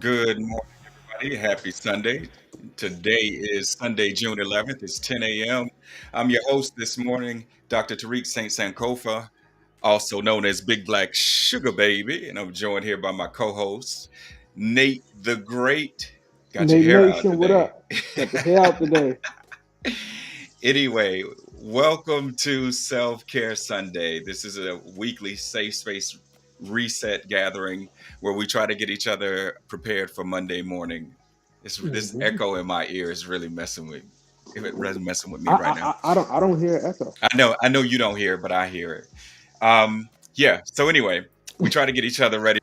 Good morning, everybody. Happy Sunday. Today is Sunday, June 11th. It's 10 a.m. I'm your host this morning, Dr. Tariq St. Sankofa, also known as Big Black Sugar Baby. And I'm joined here by my co host, Nate the Great. Got your Nate hair out Nation, what today. up? Got the hair out today. Anyway, welcome to Self Care Sunday. This is a weekly safe space reset gathering where we try to get each other prepared for Monday morning. This Mhm. echo in my ear is really messing with me I, right I now. I don't hear echo. I know you don't hear it, but I hear it. Yeah. So anyway, we try to get each other ready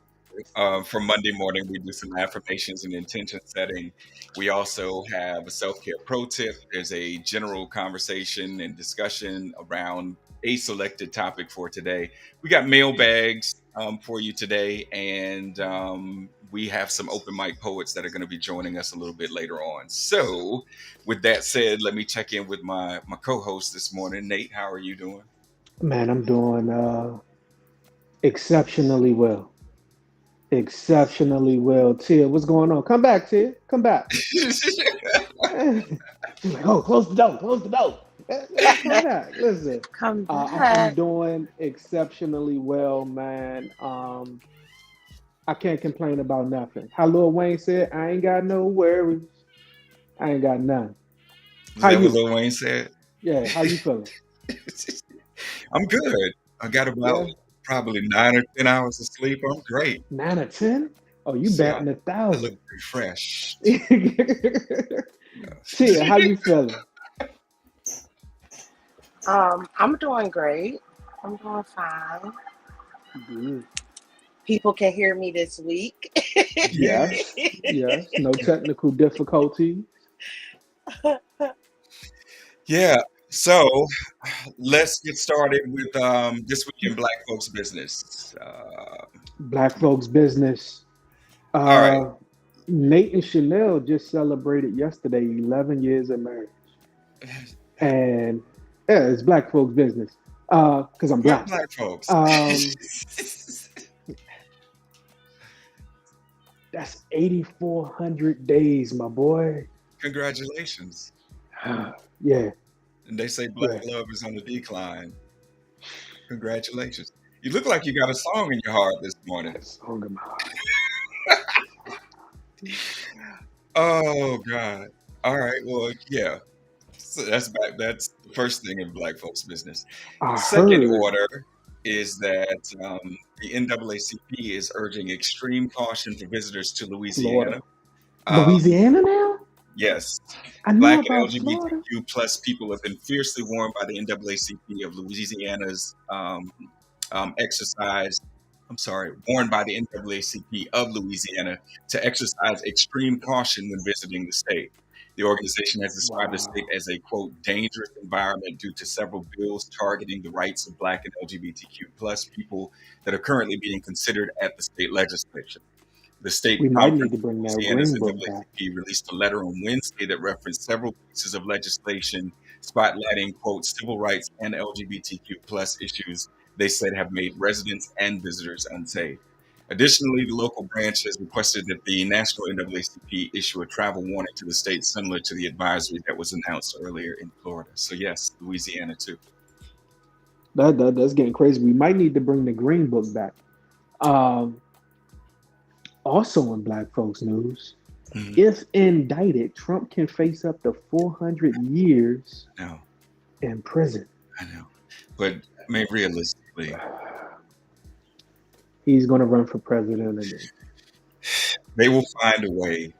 for Monday morning. We do some affirmations and intention setting. We also have a self care pro tip. There's a general conversation and discussion around a selected topic for today. We got mailbags for you today, and we have some open mic poets that are going to be joining us a little bit later on. So, with that said, let me check in with my co-host this morning. Nate, how are you doing? Man, I'm doing exceptionally well. Exceptionally well. Tia, what's going on? Come back, Tia. Come back. She's like, oh, close the door. Close the door. Come back. Listen, Come I'm back. doing exceptionally well, man. I can't complain about nothing. How Lil Wayne said, I ain't got no worries. I ain't got none. Is How that what you? Lil Wayne said? Yeah, how you feeling? I'm good. I got about Yeah. probably 9 or 10 hours of sleep. I'm great. 9 or 10? Oh, you See, I, batting a I look thousand. refreshed. Tia, how you feeling? I'm doing great. I'm doing fine. Good. People can hear me this week. Yeah. Yes, yes. No technical difficulties. Yeah. So let's get started with this week in Black folks business. Black folks business. All right. Uh, Nate and Chanel just celebrated yesterday 11 years of marriage. And yeah, it's black folks business. Because I'm What black. Black folks? Um, that's 8,400 days, my boy. Congratulations. Yeah, And they say Black yeah. love is on the decline. Congratulations. You look like you got a song in your heart this morning. That's song of my heart. Oh God. All right. Well, yeah. So that's the first thing in Black folks' business. I Second heard order is that the NAACP is urging extreme caution for visitors to Louisiana. Florida. Um, Louisiana now? yes, I knew Black and about Florida. LGBTQ plus people have been fiercely warned by the NAACP of Louisiana's exercise. I'm sorry, warned by the NAACP of Louisiana to exercise extreme caution when visiting the state. The organization has described the state Wow. as a quote dangerous environment due to several bills targeting the rights of Black and LGBTQ plus people that are currently being considered at the state legislature. The state We might need conference to of bring that Louisiana's green book back. NAACP released a letter on Wednesday that referenced several pieces of legislation spotlighting, quote, civil rights and LGBTQ plus issues they said have made residents and visitors unsafe. Additionally, the local branch has requested that the national NAACP issue a travel warning to the state similar to the advisory that was announced earlier in Florida. So, yes, Louisiana too. That's getting crazy. We might need to bring the green book back. Um, Also in black folks news, Mhm. if indicted, Trump can face up to 400 years No, in prison. I know. But I mean, realistically, He's going to run for president again. they will find a way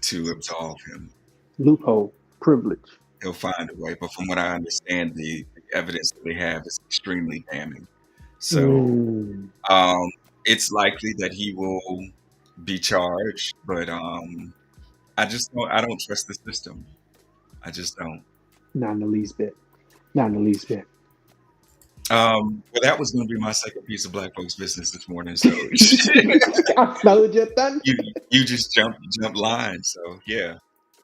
to absolve him. Loophole, privilege. He'll find a way. But from what I understand, the evidence that they have is extremely damning. So Mm, um, it's likely that he will be charged, but I don't trust the system. I just don't. not in the least bit. Not in the least bit. Well, that was going to be my second piece of Black folks business this morning. So I smelled your thunder. you just jump line. So yeah,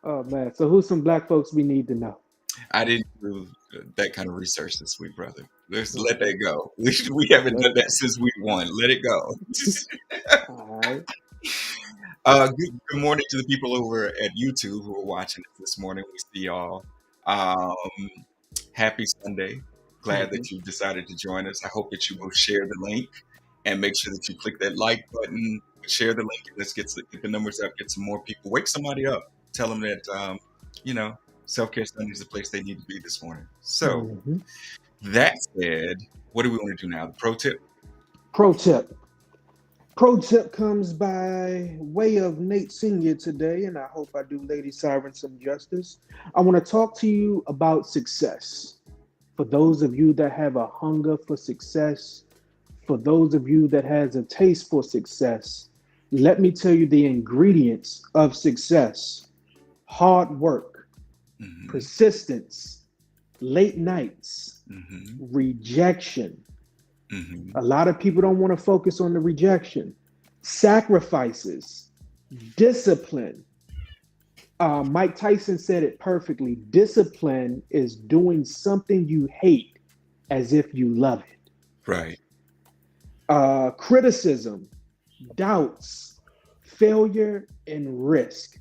Oh man. So who's some black folks we need to know? I didn't do that kind of research this week, brother. Let's let Okay. that go. We haven't Let done it that go. since week one. Let it go. All right. Good morning to the people over at YouTube who are watching us this morning. We see y'all. Um, Happy Sunday. Glad Mhm. that you decided to join us. I hope that you will share the link and make sure that you click that like button, share the link, and let's get the numbers up, get some more people. Wake somebody up. Tell them that, you know, Self Care Sunday is the place they need to be this morning. So, Mhm. that said, what do we want to do now? The pro tip? Pro tip. Pro tip comes by way of Nate Senior today, and I hope I do Lady Siren some justice. I want to talk to you about success. For those of you that have a hunger for success, for those of you that has a taste for success, let me tell you the ingredients of success: hard work, Mm-hmm. persistence, late nights, Mm-hmm. rejection. Mm-hmm. A lot of people don't want to focus on the rejection, sacrifices, discipline. Mike Tyson said it perfectly. Discipline is doing something you hate as if you love it. Right. Criticism, doubts, failure, and risk.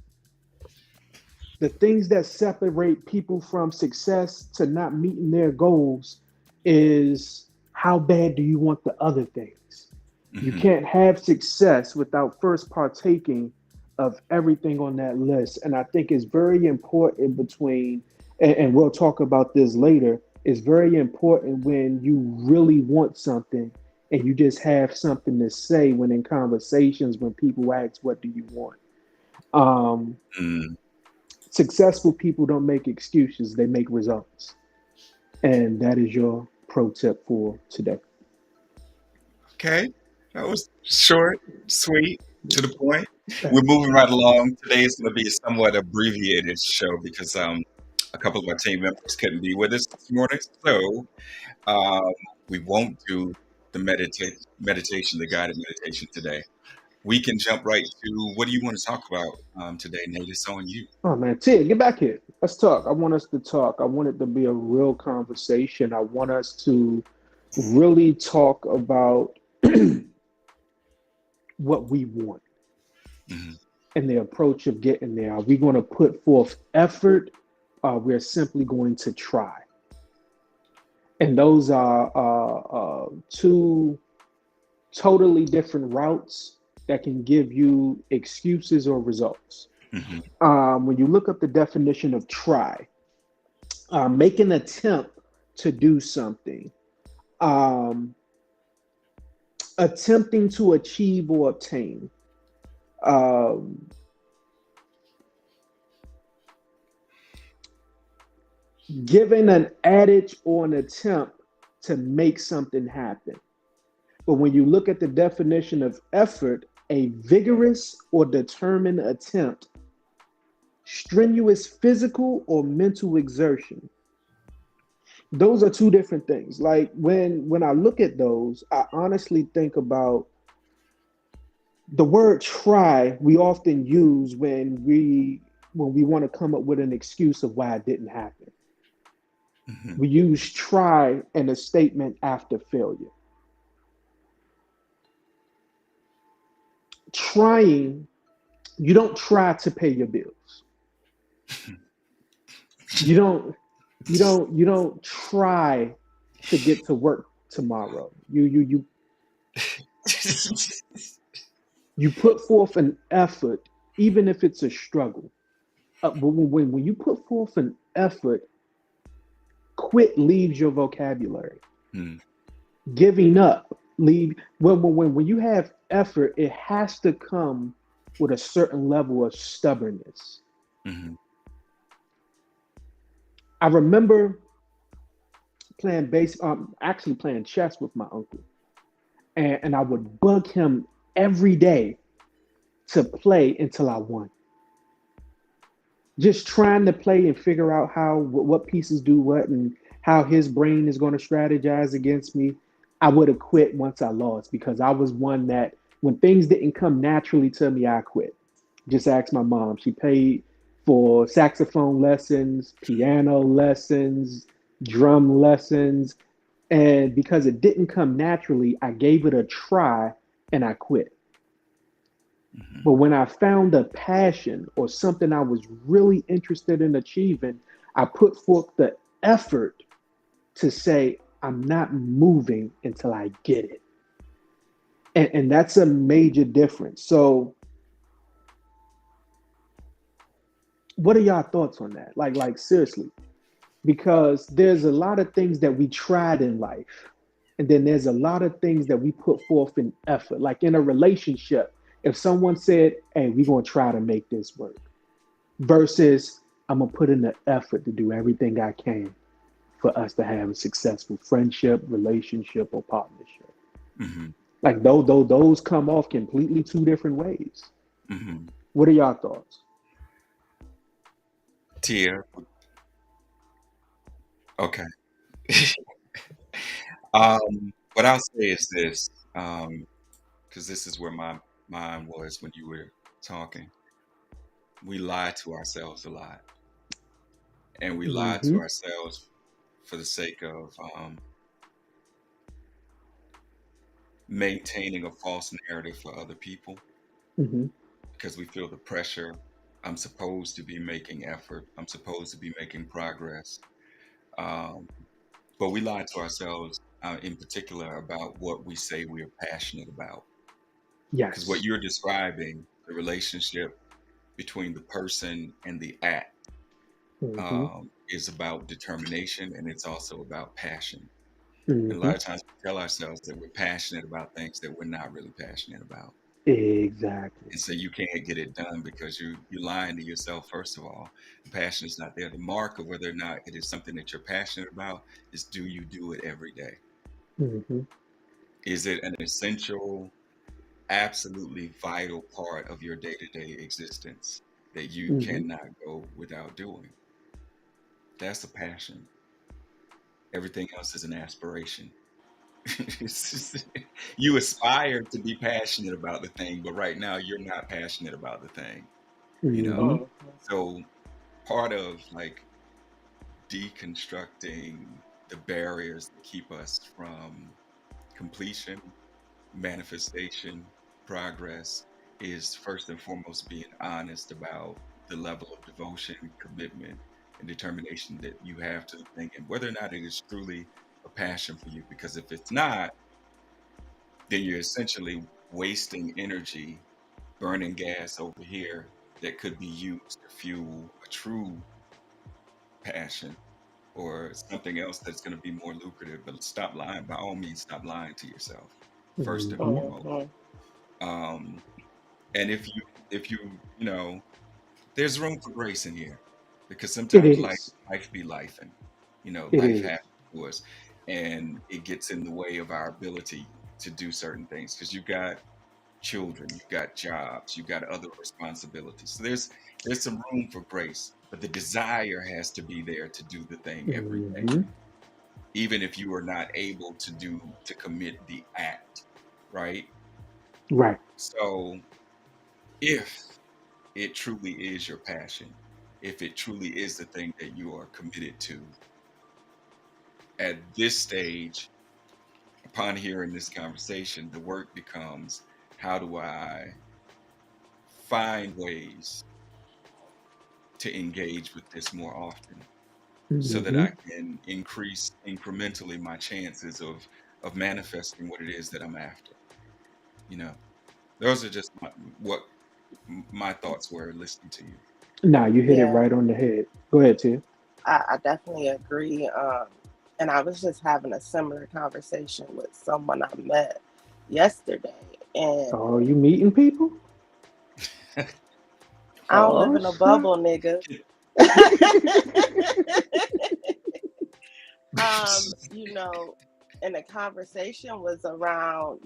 The things that separate people from success to not meeting their goals is how bad do you want the other things? You Mm-hmm. can't have success without first partaking of everything on that list. And I think it's very important and we'll talk about this later, it's very important when you really want something and you just have something to say when in conversations, when people ask, what do you want? Um, Mm. Successful people don't make excuses, they make results. And that is your pro tip for today. Okay, that was short, sweet, to the point. We're moving right along. Today is going to be a somewhat abbreviated show because a couple of our team members couldn't be with us this morning, so um, we won't do the meditation, the guided meditation today. We can jump right to what do you want to talk about today, Nate? It's on you. Oh man, Ted, get back here. Let's talk. I want us to talk. I want it to be a real conversation. I want us to really talk about what we want Hmm. and the approach of getting there. Are we going to put forth effort? We're simply going to try. And those are two totally different routes that can give you excuses or results. Hmm. When you look up the definition of try, make an attempt to do something, um, attempting to achieve or obtain, um, giving an adage or an attempt to make something happen. But when you look at the definition of effort, a vigorous or determined attempt, strenuous physical or mental exertion. Those are two different things. Like when I look at those, I honestly think about the word try we often use when we want to come up with an excuse of why it didn't happen. Hmm. We use try in a statement after failure. Trying, you don't try to pay your bills. You don't you don't try to get to work tomorrow. You put forth an effort, even if it's a struggle. But when you put forth an effort, quit leaves your vocabulary. Hmm. Giving up leave when you have effort, it has to come with a certain level of stubbornness. Hmm. I remember actually playing chess with my uncle, and I would bug him every day to play until I won. Just trying to play and figure out what pieces do what and how his brain is going to strategize against me. I would have quit once I lost because I was one that when things didn't come naturally to me, I quit. Just ask my mom. She paid for saxophone lessons, piano lessons, drum lessons, and because it didn't come naturally, I gave it a try and I quit. Hmm. But when I found a passion or something I was really interested in achieving, I put forth the effort to say, I'm not moving until I get it. And that's a major difference. So, what are y'all thoughts on that? Like seriously, because there's a lot of things that we tried in life, and then there's a lot of things that we put forth in effort. Like in a relationship, if someone said, "Hey, we're gonna try to make this work," versus I'm gonna put in the effort to do everything I can for us to have a successful friendship, relationship, or partnership. Hmm. Like those come off completely two different ways. Hmm. What are y'all thoughts? Tia, okay. What I'll say is this, because this is where my mind was when you were talking. We lie to ourselves a lot, and we lie to Mm-hmm. ourselves for the sake of maintaining a false narrative for other people Mm-hmm. because we feel the pressure. I'm supposed to be making effort. I'm supposed to be making progress. Um, but we lie to ourselves in particular about what we say we are passionate about. Because what Yes. you're describing, the relationship between the person and the act, Mm-hmm. is about determination and it's also about passion. And a Mm-hmm. lot of times we tell ourselves that we're passionate about things that we're not really passionate about. Exactly. And so you can't get it done because you're lying to yourself, first of all. The passion is not there. The mark of whether or not it is something that you're passionate about is, do you do it every day? Mm-hmm. Is it an essential, absolutely vital part of your day-to-day existence that you Mm-hmm. cannot go without doing? That's a passion. Everything else is an aspiration. It's just- you aspire to be passionate about the thing, but right now you're not passionate about the thing, you know? Mm-hmm. Mhm. So part of like deconstructing the barriers that keep us from completion, manifestation, progress is first and foremost being honest about the level of devotion, commitment, and determination that you have to the thing and whether or not it is truly a passion for you. Because if it's not, then you're essentially wasting energy, burning gas over here that could be used to fuel a true passion or something else that's going to be more lucrative. But stop lying. By all means, stop lying to yourself first and Mm-hmm. foremost. Mhm. Um, and if you there's room for grace in here because It sometimes is. life be life and It life is. happens to us and it gets in the way of our ability to do certain things because you've got children, you've got jobs, you've got other responsibilities. So there's some room for grace, but the desire has to be there to do the thing every day, Mm-hmm. even if you are not able to commit the act, right? Right. So if it truly is your passion, if it truly is the thing that you are committed to, at this stage, upon hearing this conversation, the work becomes, how do I find ways to engage with this more often so that Mm-hmm. I can increase incrementally my chances of manifesting what it is that I'm after. You know, those are just my thoughts were listening to you. Nah, you hit it Yeah, right on the head. Go ahead, Tim. I definitely agree. And I was just having a similar conversation with someone I met yesterday, and Oh, you meeting people? I don't live Oh, in a snap. bubble, nigga. You know, and the conversation was around,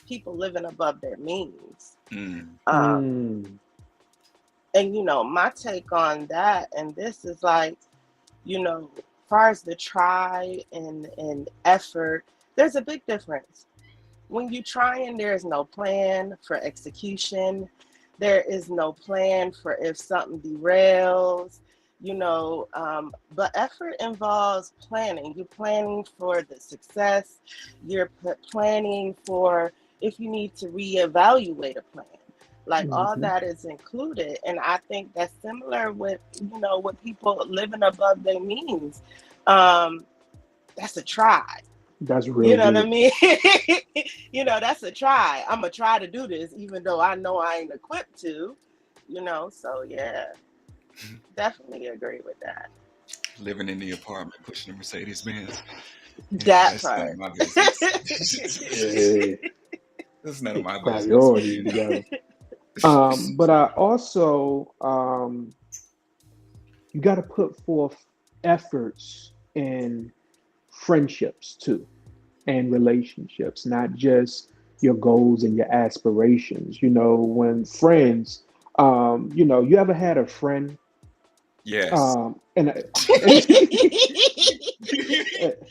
people living above their means. Mm, Um, Mm. and my take on that, and this is like, far as the try and effort, there's a big difference. When you try and there is no plan for execution, there is no plan for if something derails, but effort involves planning. You're planning for the success, you're planning for if you need to reevaluate a plan. Like all Hmm. that is included. And I think that's similar with, with people living above their means. Um, that's a try. That's You real know what I good. mean? That's a try. I'm gonna try to do this, even though I know I ain't equipped to. So yeah, definitely agree with that. Living in the apartment, pushing a Mercedes Benz. Yeah, That that's none of part. my business. Yeah, That's none of get my your business, priorities man. together. But I also, you got to put forth efforts in friendships too, and relationships, not just your goals and your aspirations. When friends, you ever had a friend, Yes. and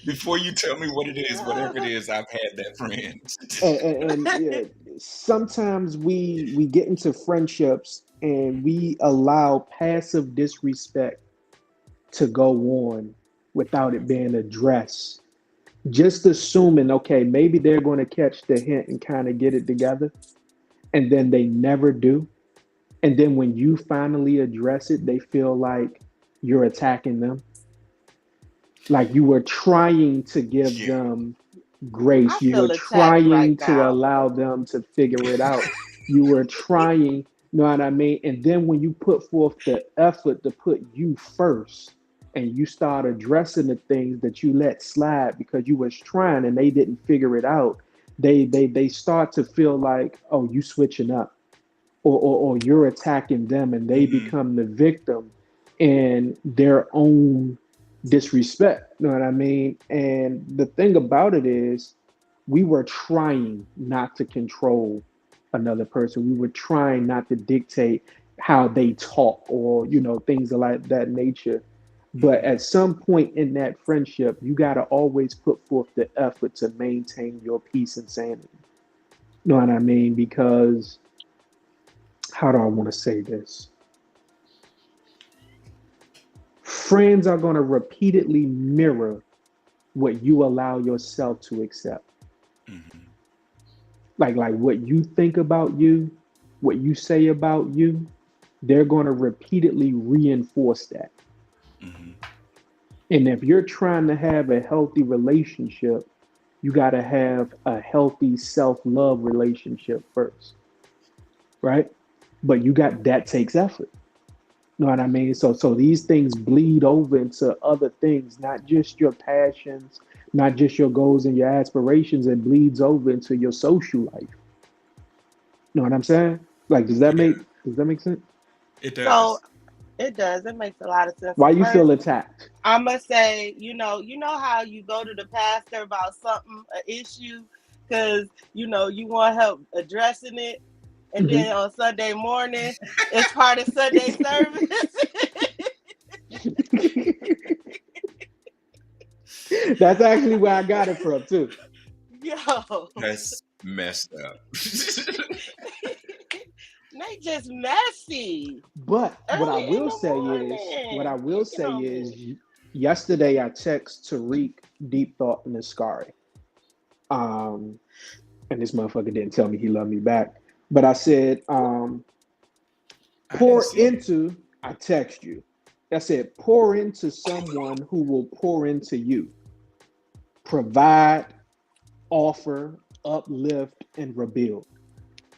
Before you tell me what it is, whatever it is, I've had that friend. and sometimes we get into friendships and we allow passive disrespect to go on without it being addressed, just assuming, okay, maybe they're going to catch the hint and kind of get it together, and then they never do. And then when you finally address it, they feel like you're attacking them, like you were trying to give Yeah. them grace. I You were feel attacked right trying to now. allow them to figure it out. You were trying, you know what I mean? And then when you put forth the effort to put you first and you start addressing the things that you let slide because you was trying and they didn't figure it out, they start to feel like, oh, you switching up, or you're attacking them, and they Hmm. become the victim in their own disrespect. You know what I mean? And the thing about it is, we were trying not to control another person. We were trying not to dictate how they talk, or things of like that nature. But Hmm. at some point in that friendship, you got to always put forth the effort to maintain your peace and sanity. You know what I mean? Because how do I want to say this? Friends are going to repeatedly mirror what you allow yourself to accept. Hmm. Like what you think about you, what you say about you, they're going to repeatedly reinforce that. Hmm. And if you're trying to have a healthy relationship, you got to have a healthy self-love relationship first, right? But that takes effort. You know what I mean? So these things bleed over into other things, not just your passions, not just your goals and your aspirations. It bleeds over into your social life. You know what I'm saying? Like, Yeah, does that make sense? it So does. it does. It makes a lot of sense. Why So you first, feel attacked? I must say, you know how you go to the pastor about something, an issue, because you want help addressing it, and Hmm. then on Sunday morning, it's part of Sunday service. That's actually where I got it from too. Yo, That's messed up. they just messy But early in the what I morning. will Picking say on is, me. yesterday I text Tariq Deep Thought and Ascari. Um, and this motherfucker didn't tell me he loved me back. But I said, I didn't pour see it. into, I text you. I said, pour into someone who will pour into you. Provide, offer, uplift, and rebuild.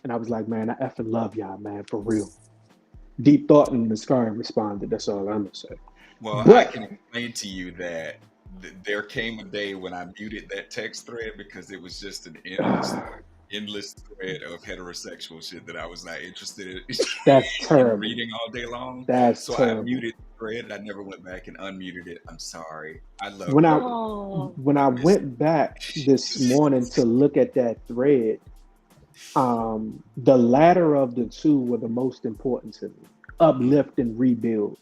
And I was like, man, I effing love y'all, man, for real. Deep Thought and Mascara responded. That's all I'm gonna say. Well, I But can explain to you that there came a day when I muted that text thread because it was just an endless thread of heterosexual shit that I was not interested in, that's in terrible. reading all day long. That's So I terrible. muted the thread. I never went back and unmuted it. I'm sorry. I love When I you. Oh, when I I miss went back this morning to look at that thread, the latter of the two were the most important to me. Uplift and rebuild.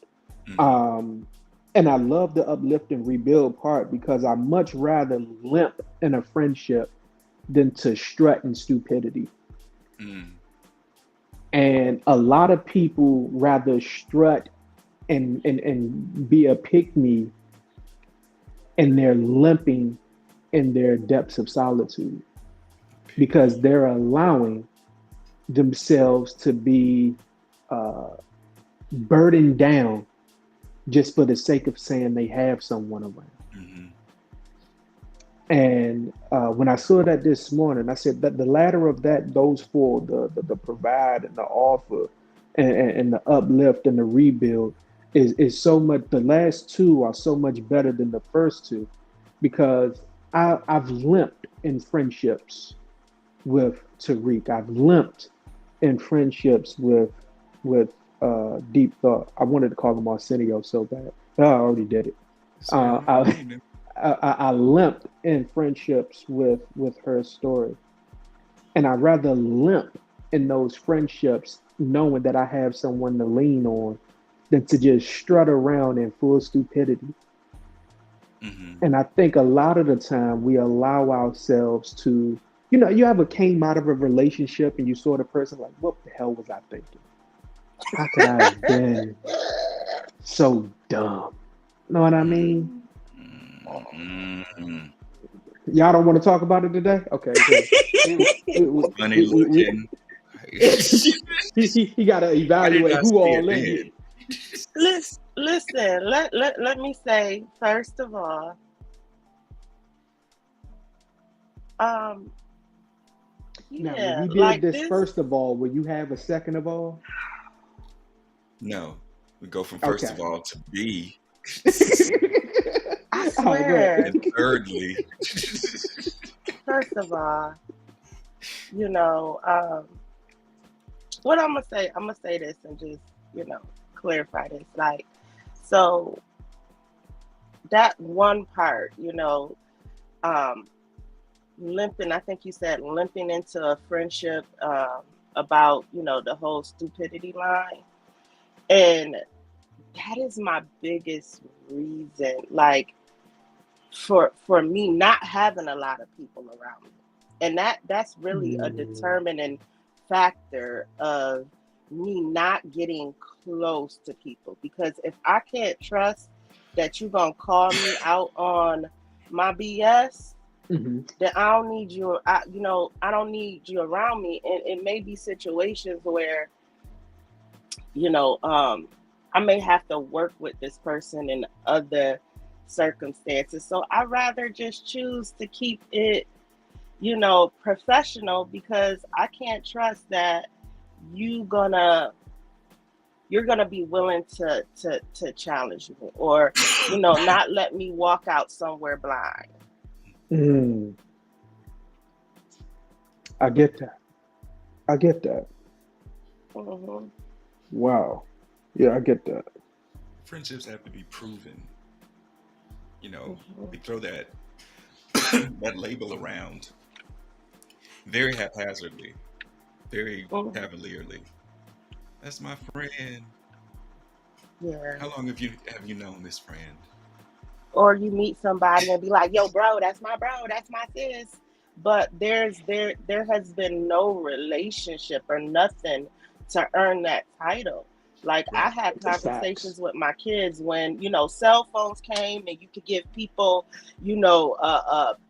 mm-hmm. Um, and I love the uplift and rebuild part because I much rather limp in a friendship than to strut in stupidity. Mm. And a lot of people rather strut and be a pick me, and they're limping in their depths of solitude. because they're allowing themselves to be uh, burdened down just for the sake of saying they have someone around. Hmm. And when I saw that this morning, I said that the latter of that, those four, the provide and the offer and the uplift and the rebuild is so much, the last two are so much better than the first two because I've limped in friendships with Tariq. I've limped in friendships with Deep Thought. I wanted to call him Arsenio so bad. I already did it. That's all Uh, right. I, You know. I limped in friendships with her story, and I rather limp in those friendships knowing that I have someone to lean on than to just strut around in full stupidity. Hmm. And I think a lot of the time we allow ourselves to, you ever came out of a relationship and you saw the person like, what the hell was I thinking? How could I have been so dumb? Know what I mean? Hmm. Y'all don't want to talk about it today? Okay, good. Funny looking. He got to I did evaluate not who see it all in here. then. Listen, let me say, first of all, um, Now, when yeah, you did like this, this. first of all, will you have a second of all? No, we go from first Okay. of all to B, I All right, go ahead. swear, and thirdly, first of all, you know, what I'm gonna say this and just, you know, clarify this. Like, so that one part, um, limping, I think you said limping into a friendship, about, the whole stupidity line. And that is my biggest reason, like, for me not having a lot of people around me. And that's really a Mm, determining factor of me not getting close to people. Because if I can't trust that you're gonna call me out on my BS, mhm. then I don't need you. I don't need you around me. And it may be situations where, you know, um, I may have to work with this person in other circumstances. So I rather just choose to keep it, professional, because I can't trust that you gonna you're gonna be willing to challenge me, or, not let me walk out somewhere blind. Mm, I get that. I get that. Hmm. Wow. Yeah, I get that. friendships have to be proven. You know, Hmm. we throw that that label around very haphazardly, very Hmm. cavalierly. That's my friend. Yeah. How long have you known this friend? Or you meet somebody and be like, "Yo, bro, that's my bro, that's my sis," but there has been no relationship or nothing to earn that title. Like, I Right. had Facts. conversations with my kids when, cell phones came and you could give people,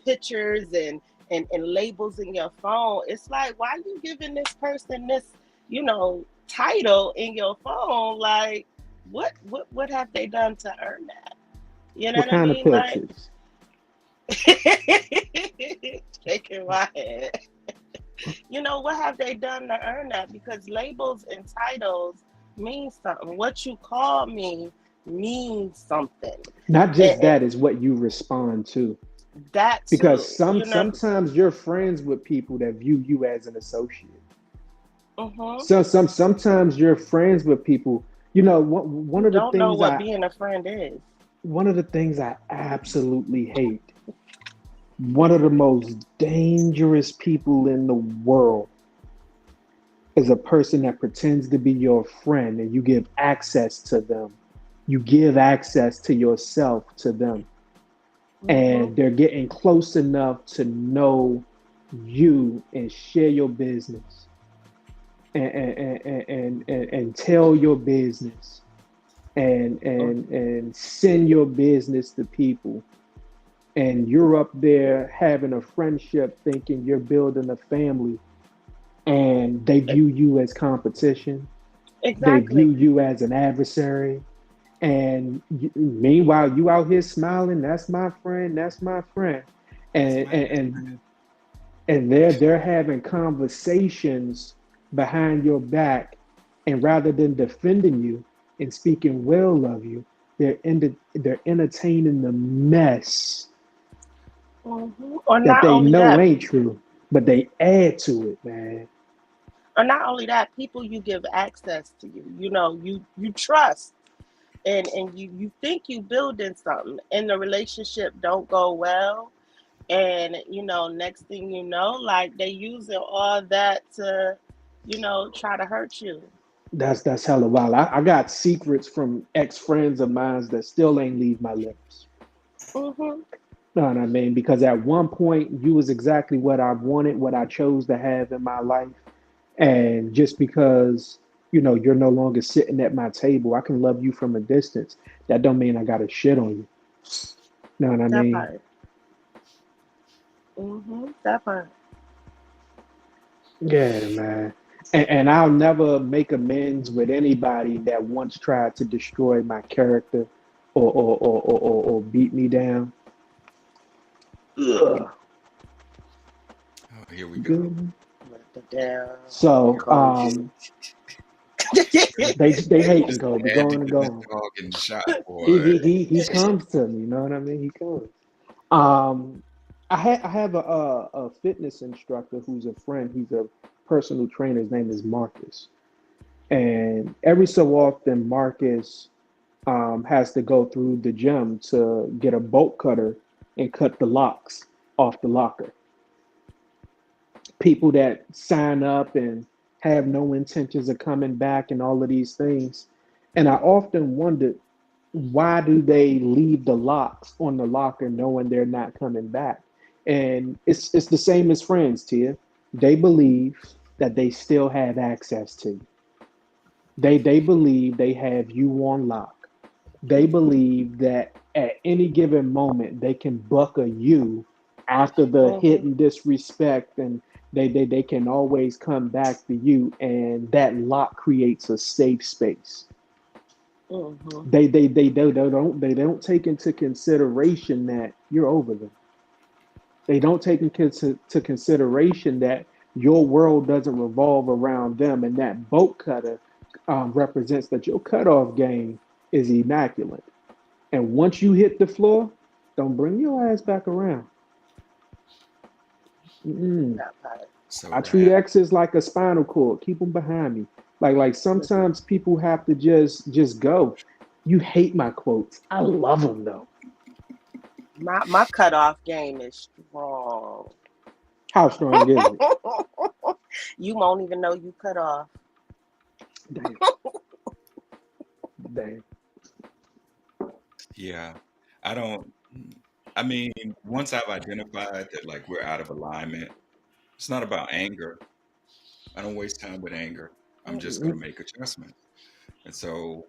pictures and labels in your phone. It's like, why are you giving this person this, title in your phone? Like, what have they done to earn that? You know What what I kind of mean? Like, pictures? shaking my head. What have they done to earn that? Because labels and titles mean something. What you call me means something. Not just And that is what you respond to. that Because too, you know. sometimes you're friends with people that view you as an associate. Hmm. Sometimes you're friends with people. One Who of the don't know things what I being a friend is. one of the things I absolutely hate, one of the most dangerous people in the world is a person that pretends to be your friend and you give access to them. You give access to yourself to them. Hmm. And they're getting close enough to know you and share your business and tell your business and send your business to people and you're up there having a friendship thinking you're building a family, and they E- view you as competition, they view Exactly. you as an adversary, and meanwhile you out here smiling, that's my friend, that's my friend, That's and my and best and, friend. and they're having conversations behind your back, and rather than defending you and speaking well of you, they're entertaining the mess Or that not they only know that, ain't true, but they add to it, man. or not only that, people you give access to you. You know, you trust, and you think you building something, and the relationship don't go well, and next thing you know, like they using all that to try to hurt you. That's hella wild. I got secrets from ex friends of mine that still ain't leave my lips. Hmm. Know what I mean? Because at one point you was exactly what I wanted, what I chose to have in my life. And just because, you're no longer sitting at my table, I can love you from a distance. That don't mean I gotta shit on you. Know what I That mean? part. That part. Yeah, man. And I'll never make amends with anybody that once tried to destroy my character or beat me down. Ugh. Oh, here we go. Good. What the damn So Kobe. they hating Just Kobe. had Go to on and get go this on. dog in the shot, He boy. he he he comes to me. You know what I mean? He comes. Um, I have a fitness instructor who's a friend. He's a personal trainer. His name is Marcus. And every so often, Marcus has to go through the gym to get a bolt cutter and cut the locks off the locker. People that sign up and have no intentions of coming back and all of these things. And I often wondered, why do they leave the locks on the locker knowing they're not coming back? And it's the same as friends, Tia. They believe that they still have access to you. They believe they have you on lock. They believe that at any given moment they can buck a you after the hit Hmm. and disrespect, and they can always come back to you, and that lock creates a safe space. Hmm. They don't take into consideration that you're over them. They don't take into consideration that your world doesn't revolve around them, and that boat cutter represents that your cutoff game is immaculate. And once you hit the floor, don't bring your ass back around. Mm-mm. That part. So I treat rad. exes like a spinal cord. Keep them behind me. Like Listen, sometimes people have to just go. You hate my quotes. I love them though. my cutoff game is strong. How strong is it? You won't even know you cut off. Damn, damn. Yeah. I don't, I mean, once I've identified that like we're out of alignment, it's not about anger. I don't waste time with anger. I'm just going to make adjustments. And so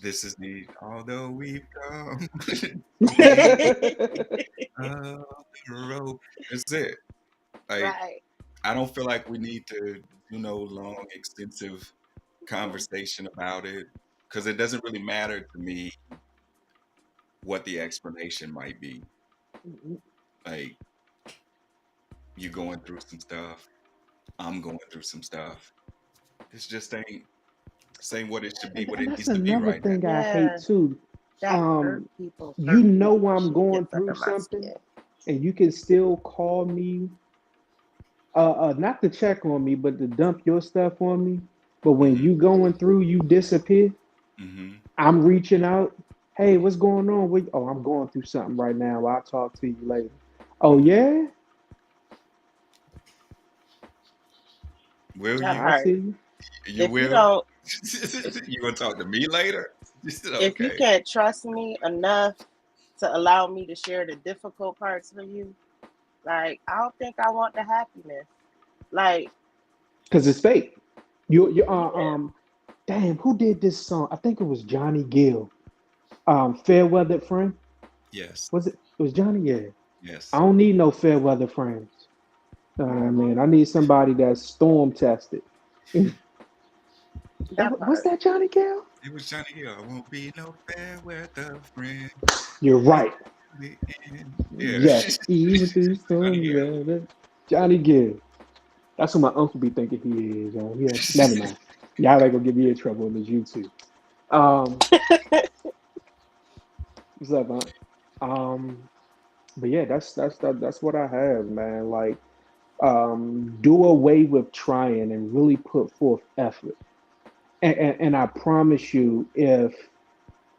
this is the, although we've come way up the road. That's it. Like, Right. I don't feel like we need to do no long, extensive conversation about it because it doesn't really matter to me what the explanation might be. Like, you going through some stuff, I'm going through some stuff. It's just ain't what it should be, what And it that's needs to be another right now. thing I hate Yeah, too. that hurt Um, people. you Hurt know people. I'm Shit going gets through under my something, skin. and you can still call me, not to check on me, but to dump your stuff on me. But when Hmm. you going through, you disappear. Hmm. I'm reaching out. Hey, what's going on? Oh, I'm going through something right now. I'll talk to you later. Oh Hmm. yeah, Will That I you? see part. you. You If you will? don't, if You gonna talk to me later? if you Okay. can't trust me enough to allow me to share the difficult parts for you, like I don't think I want the happiness. Like, Because it's fake. You yeah. damn, who did this song? I think it was Johnny Gill. Fair weather friend. Yes. Was it? It was Johnny. Yeah. I Yes. don't need no fair weather friends. Know what I mean? I need somebody that's storm tested. That What's part. that, Johnny Cal? It was Johnny Gill. I won't be no fair weather friend. You're Wait right. till the end. Yeah. Yes, even through Johnny storms, Gill. man. Johnny Gill. That's what my uncle be thinking he is. Yeah, never mind. Y'all ain't gonna get me in trouble on this YouTube. Um, what's up, man? But yeah, that's what I have, man. Like, do away with trying and really put forth effort. And I promise you, if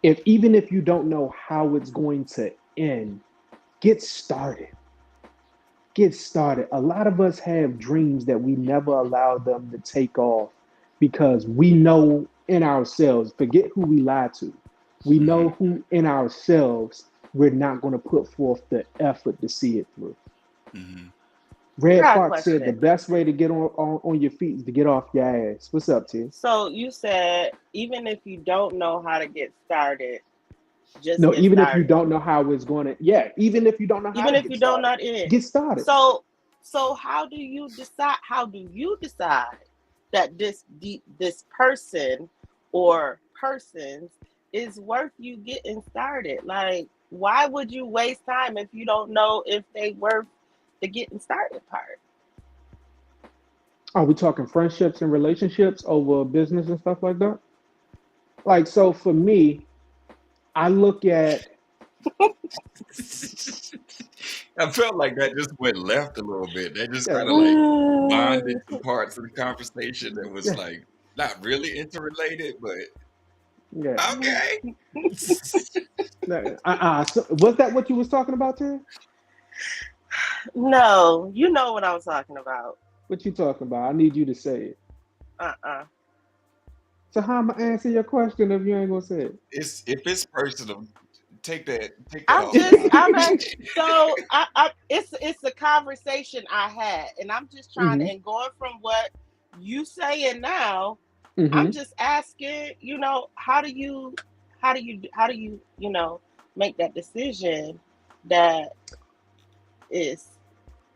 even if you don't know how it's going to end, get started. Get started. A lot of us have dreams that we never allow them to take off because we know in ourselves, forget who we lie to. We Hmm. know who in ourselves we're not going to put forth the effort to see it through. Hmm. I Red got a Fox said the question. best way to get on your feet is to get off your ass. What's up, T? So you said even if you don't know how to get started, just No, get even if you started. don't know how it's going to, yeah, even if you don't know how Even to if get you don't started, know it. get started. So how do you decide? How do you decide that this person or persons is worth you getting started? Like, why would you waste time if you don't know if they worth the getting started part? Are we talking friendships and relationships over business and stuff like that? Like, so for me, I look at, I felt like that just went left a little bit. That just kind yeah, of like bonded some parts of the conversation that was yeah, like not really interrelated, but yeah. okay. So, was that what you was talking about, Terry? No, you know what I'm talking about. What you talking about? I need you to say it. Uh-uh. So how am I answer your question if you ain't gonna say It's if it's personal, take that I'm off the just it? I'm table. at so I it's a conversation I had, and I'm just trying Mm-hmm. and going from what you saying now. I'm Mm-hmm. just asking, how do you make that decision that is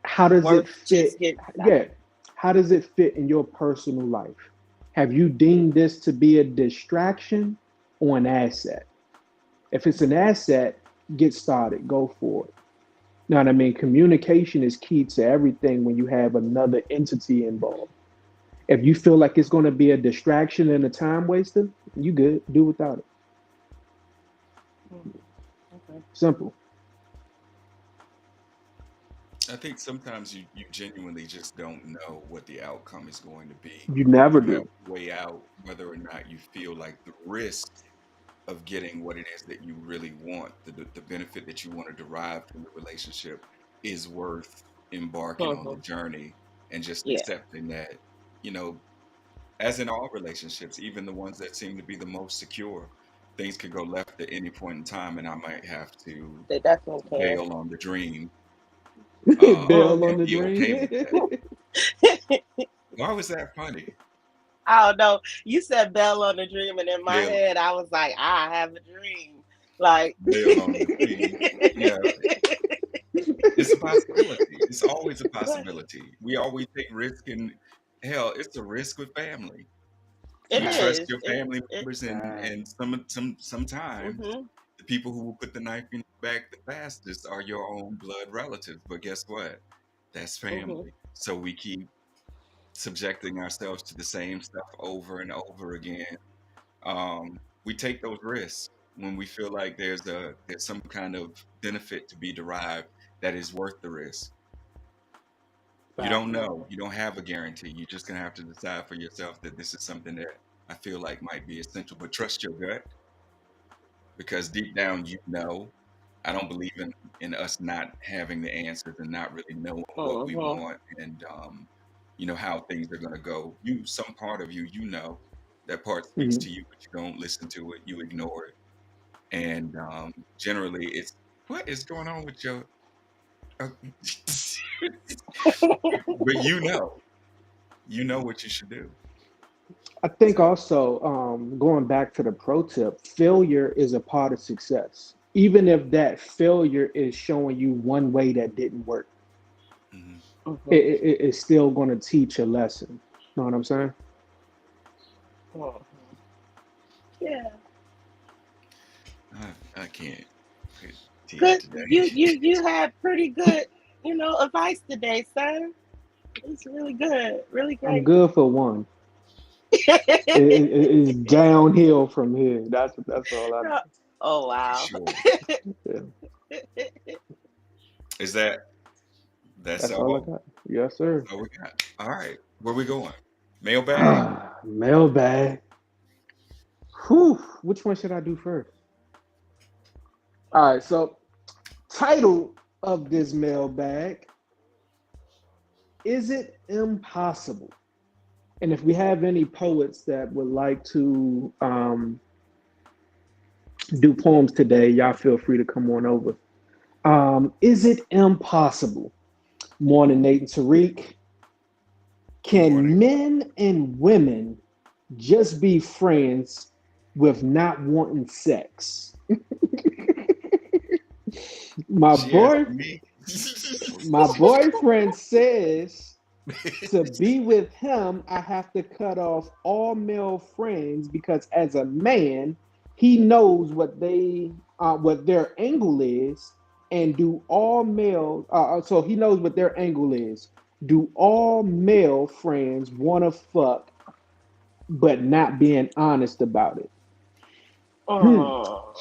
How does it worth fit? just getting Yeah. started. How does it fit in your personal life? Have you deemed this to be a distraction or an asset? If it's an asset, get started, go for it. You know what I mean? Communication is key to everything when you have another entity involved. If you feel like it's going to be a distraction and a time waster, you good. Do without it. Mm, okay. Simple. I think sometimes you genuinely just don't know what the outcome is going to be. You never You have do. to weigh out whether or not you feel like the risk of getting what it is that you really want, the benefit that you want to derive from the relationship is worth embarking on the Mhm. journey and just Yeah, accepting that, you know, as in all relationships, even the ones that seem to be the most secure, things could go left at any point in time, and I might have to they definitely can. bail on the dream, Bail on and the be okay with that. dream. Why was that funny? I don't know. You said Bell on the dream, and in my Bail, head, I was like, I have a dream. Like, bail on the dream. Yeah, it's a possibility. It's always a possibility. We always take risk, and hell, it's a risk with family. it You trust Facts. is. your family It. members, Facts. and sometimes Mm-hmm. the people who will put the knife in your back the fastest are your own blood relatives. But guess what? That's Mm-hmm. family. So we keep subjecting ourselves to the same stuff over and over again. We take those risks when we feel like there's some kind of benefit to be derived that is worth the risk. You don't Facts. know. You don't have a guarantee. You're just gonna have to decide for yourself that this is something that I feel like might be essential. But trust your gut because deep down you know. I don't believe in us not having the answers and not really knowing what we Mm-hmm. want and how things are gonna go. Some part of you, that part speaks Mhm. to you, but you don't listen to it. You ignore it, and generally, it's what is going on with your. Uh, but you know what you should do. I think So also going back to the pro tip, failure is a part of success. even if that failure is showing you one way that didn't work, Mhm. it's still going to teach a lesson. Know what I'm saying? Mhm. Yeah. I can't put teeth Good. You today. you you had pretty good, advice today, sir. It's really good. Really I'm great. good for one. It's downhill from here. That's all I know. Oh For wow. sure. Yeah, Is that's that's all I all? got. Yes, sir. That's all we got. All right. Where we going? Mailbag? Mailbag. Whew. Which one should I do first? All right. So, title of this mailbag: Is it impossible? And if we have any poets that would like to do poems today, y'all feel free to come on over. Is it impossible? Morning, Nate and Tariq. Good morning. Can men and women just be friends with not wanting sex? My She asked boy, me. my boyfriend says to be with him, I have to cut off all male friends because as a man, he knows what their angle is, and do all male. So he knows what their angle is. Do all male friends want to fuck, but not being honest about it? Hmm.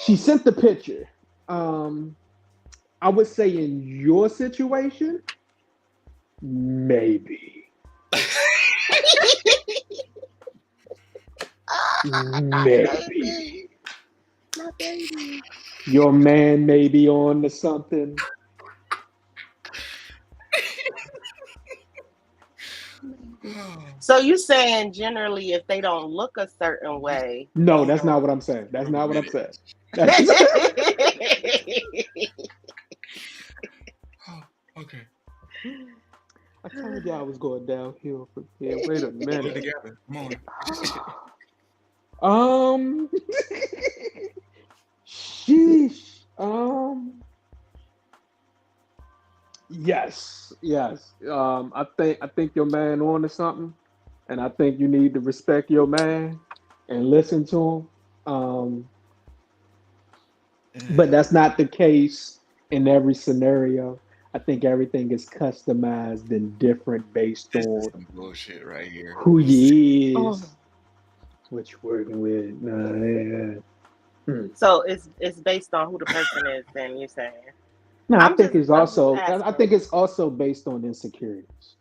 She Oh. sent the picture. Um, I would say in your situation, maybe. Not Maybe. baby. Not baby. Your man may be on to something. Maybe. So you saying generally if they don't look a certain way. No, Hold that's on not what I'm saying. That's for a not what I'm minute. saying. That's Oh, okay. I told you I was going downhill from here. Wait a Pull it minute. together. Come on. Um, sheesh. Yes, yes. I think your man on to something, and I think you need to respect your man and listen to him. But that's not the case in every scenario. I think everything is customized and different based This is on some bullshit right here. who you Oh. is, what you're working with. Nah, yeah. Hmm. So it's based on who the person is. Then you saying? No, I think it's I'm just also I asking. think it's also based on insecurities.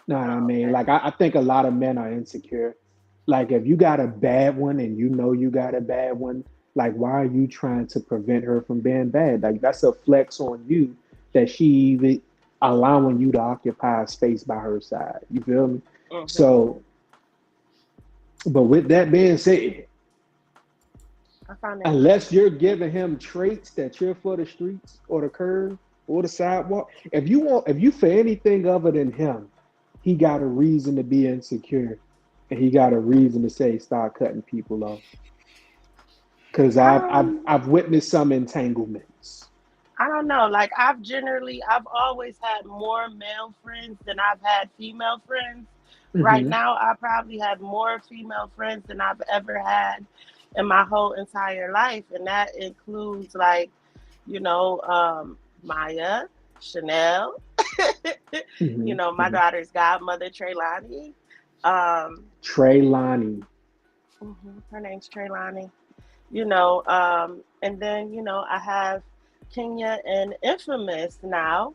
Know what I Oh, mean? okay. Like I think a lot of men are insecure. Like if you got a bad one and you know you got a bad one, like why are you trying to prevent her from being bad? Like that's a flex on you that she even allowing you to occupy a space by her side. You feel me? Mm-hmm. So, but with that being said, I found it unless interesting. you're giving him traits that you're for the streets or the curb or the sidewalk, if you for anything other than him, he got a reason to be insecure, and he got a reason to say start cutting people off. Because Um, I've witnessed some entanglements. I don't know. Like I've always had more male friends than I've had female friends. Right Hmm. now, I probably have more female friends than I've ever had in my whole entire life, and that includes like, Maya, Chanel, Hmm. my Hmm. daughter's godmother, Treylani. Um, Trey Lonnie. her name's Treylani. And then I have Kenya and Infamous now.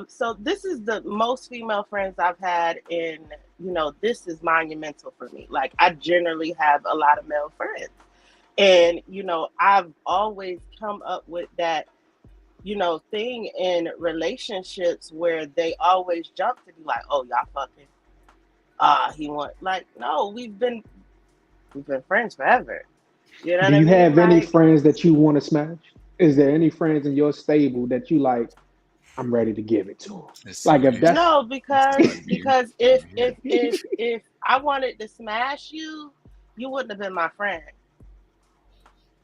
So this is the most female friends I've had in, this is monumental for me. Like I generally have a lot of male friends. And, I've always come up with that, thing in relationships where they always jump to be like, oh, y'all fucking. He want like, no, we've been friends forever. You know what Do I you mean? have any Like, friends that you want to smash? Is there any friends in your stable that you like? I'm ready to give it to him. Let's see Like what if he said. that's no, Let's see because what you. because Let if me hear if it. if if I wanted to smash you, you wouldn't have been my friend.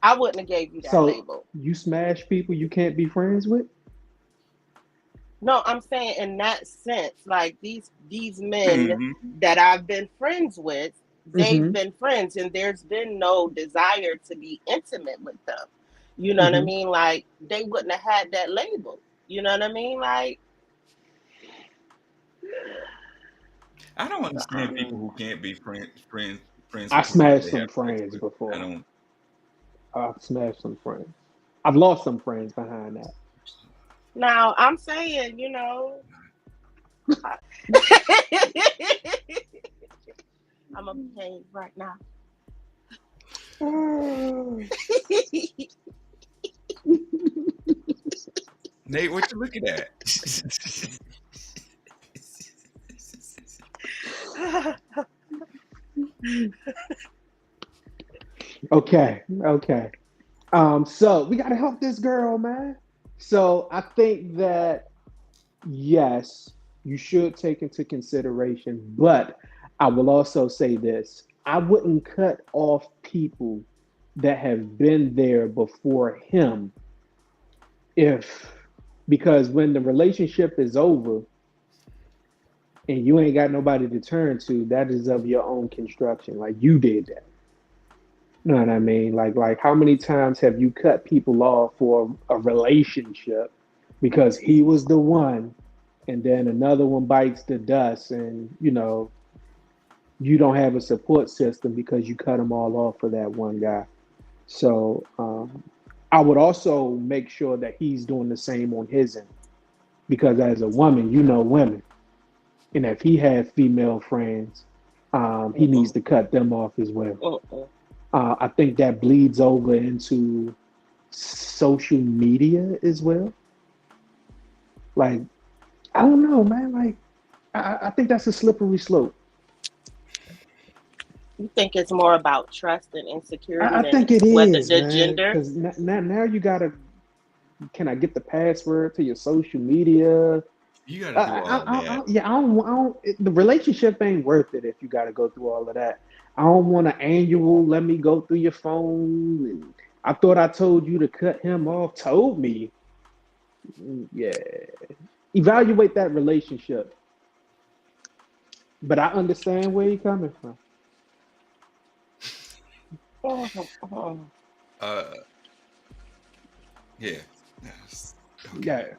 I wouldn't have gave you that So label. you smash people you can't be friends with? No, I'm saying in that sense, like these men Hmm. that I've been friends with, they've Mm-hmm. been friends, and there's been no desire to be intimate with them. You know what I Mm-hmm. mean? Like they wouldn't have had that label. You know what I mean? Like I don't so, understand people who can't be friends I with people that smashed they some have sex friends with. I before. don't. I've smashed some friends. I've lost some friends behind that. now I'm saying, you know, I, I'm gonna behave right now. Nate, what you looking at? Okay, okay. So we gotta help this girl, man. So I think that yes, you should take into consideration, but I will also say this. I wouldn't cut off people that have been there before him if because when the relationship is over and you ain't got nobody to turn to, that is of your own construction. Like you did that. You know what I mean? Like how many times have you cut people off for a relationship because he was the one and then another one bites the dust and you don't have a support system because you cut them all off for that one guy. So I would also make sure that he's doing the same on his end because as a woman, you know women, and if he had female friends, he needs Mm-mm, to cut them off as well. mm-mm. I think that bleeds over into social media as well. Like I don't know, man. Like I think that's a slippery slope. You think it's more about trust and insecurity I than think it whether is, the man. gender? Because now you gotta. Can I get the password to your social media? You got to do all of that. Yeah, the relationship ain't worth it if you got to go through all of that. I don't want an annual. Let me go through your phone. And I thought I told you to cut him off. Told me. Yeah. Evaluate that relationship. But I understand where you're coming from. Uh, yeah. Yes. Okay. Yeah.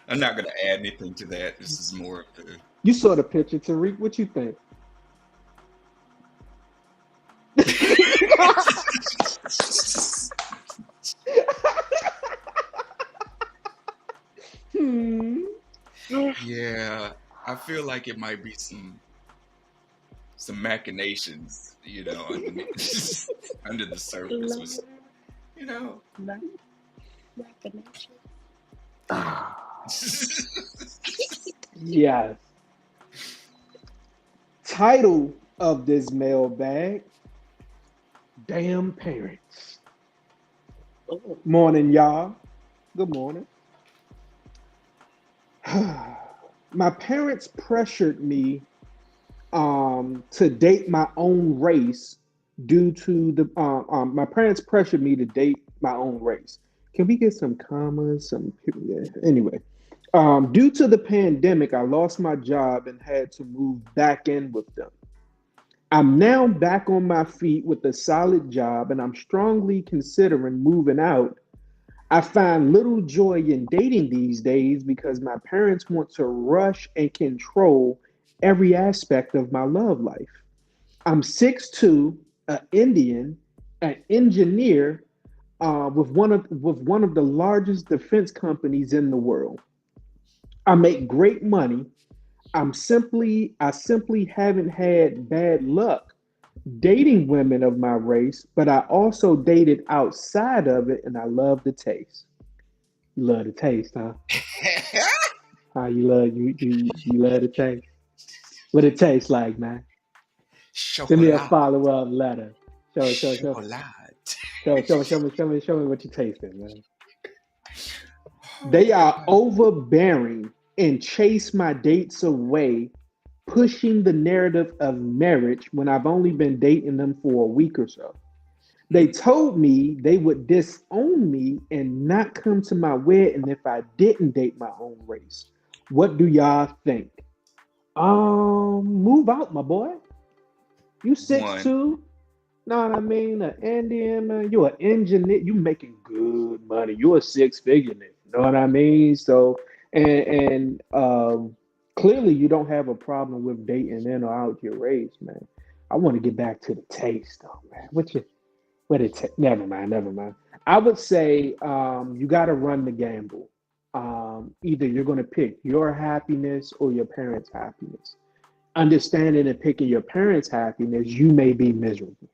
I'm not gonna add anything to that. This is more of the. You saw the picture, Tariq. What you think? Hmm. Yeah, I feel like it might be some machinations, underneath under the surface with Lord, you know. no recognition. Yes. Title of this mailbag: Damn Parents. Ooh. Morning, y'all. Good morning. My parents pressured me to date my own race due to the my parents pressured me to date my own race. Can we get some commas? Yeah. Anyway, due to the pandemic, I lost my job and had to move back in with them. I'm now back on my feet with a solid job, and I'm strongly considering moving out. I find little joy in dating these days because my parents want to rush and control every aspect of my love life. I'm 6'2", an Indian, an engineer with one of the largest defense companies in the world. I make great money. I simply haven't had bad luck dating women of my race, but I also dated outside of it, and I love the taste. You love the taste, huh? How you love the taste? What it tastes like, man? Send me a Chocolate, follow up letter. Show, chocolate. show me what you tasting, man. They are overbearing and chase my dates away, pushing the narrative of marriage when I've only been dating them for a week or so. They told me they would disown me and not come to my wedding if I didn't date my own race. What do y'all think? Move out, my boy. You six One, two. Know what I mean? An Indian man. You an engineer. You making good money. You a six figure nigga. Know what I mean? So and clearly you don't have a problem with dating in or out your race, man. I want to get back to the taste though, man. Never mind, never mind. I would say you got to run the gamble. Either you're going to pick your happiness or your parents' happiness. Understanding and picking your parents' happiness, you may be miserable.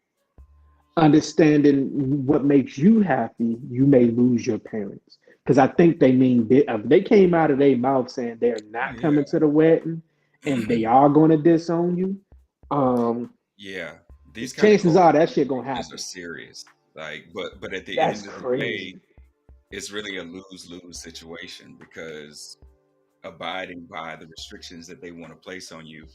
Understanding what makes you happy, you may lose your parents. Because I think they mean they came out of their mouth saying they're not yeah, coming to the wedding and they are going to disown you. Um, yeah. These kind of Chances cultural are that shit gonna situations are happen. serious. Like, but at the That's end of the day, crazy. it's really a lose-lose situation because abiding by the restrictions that they want to place on you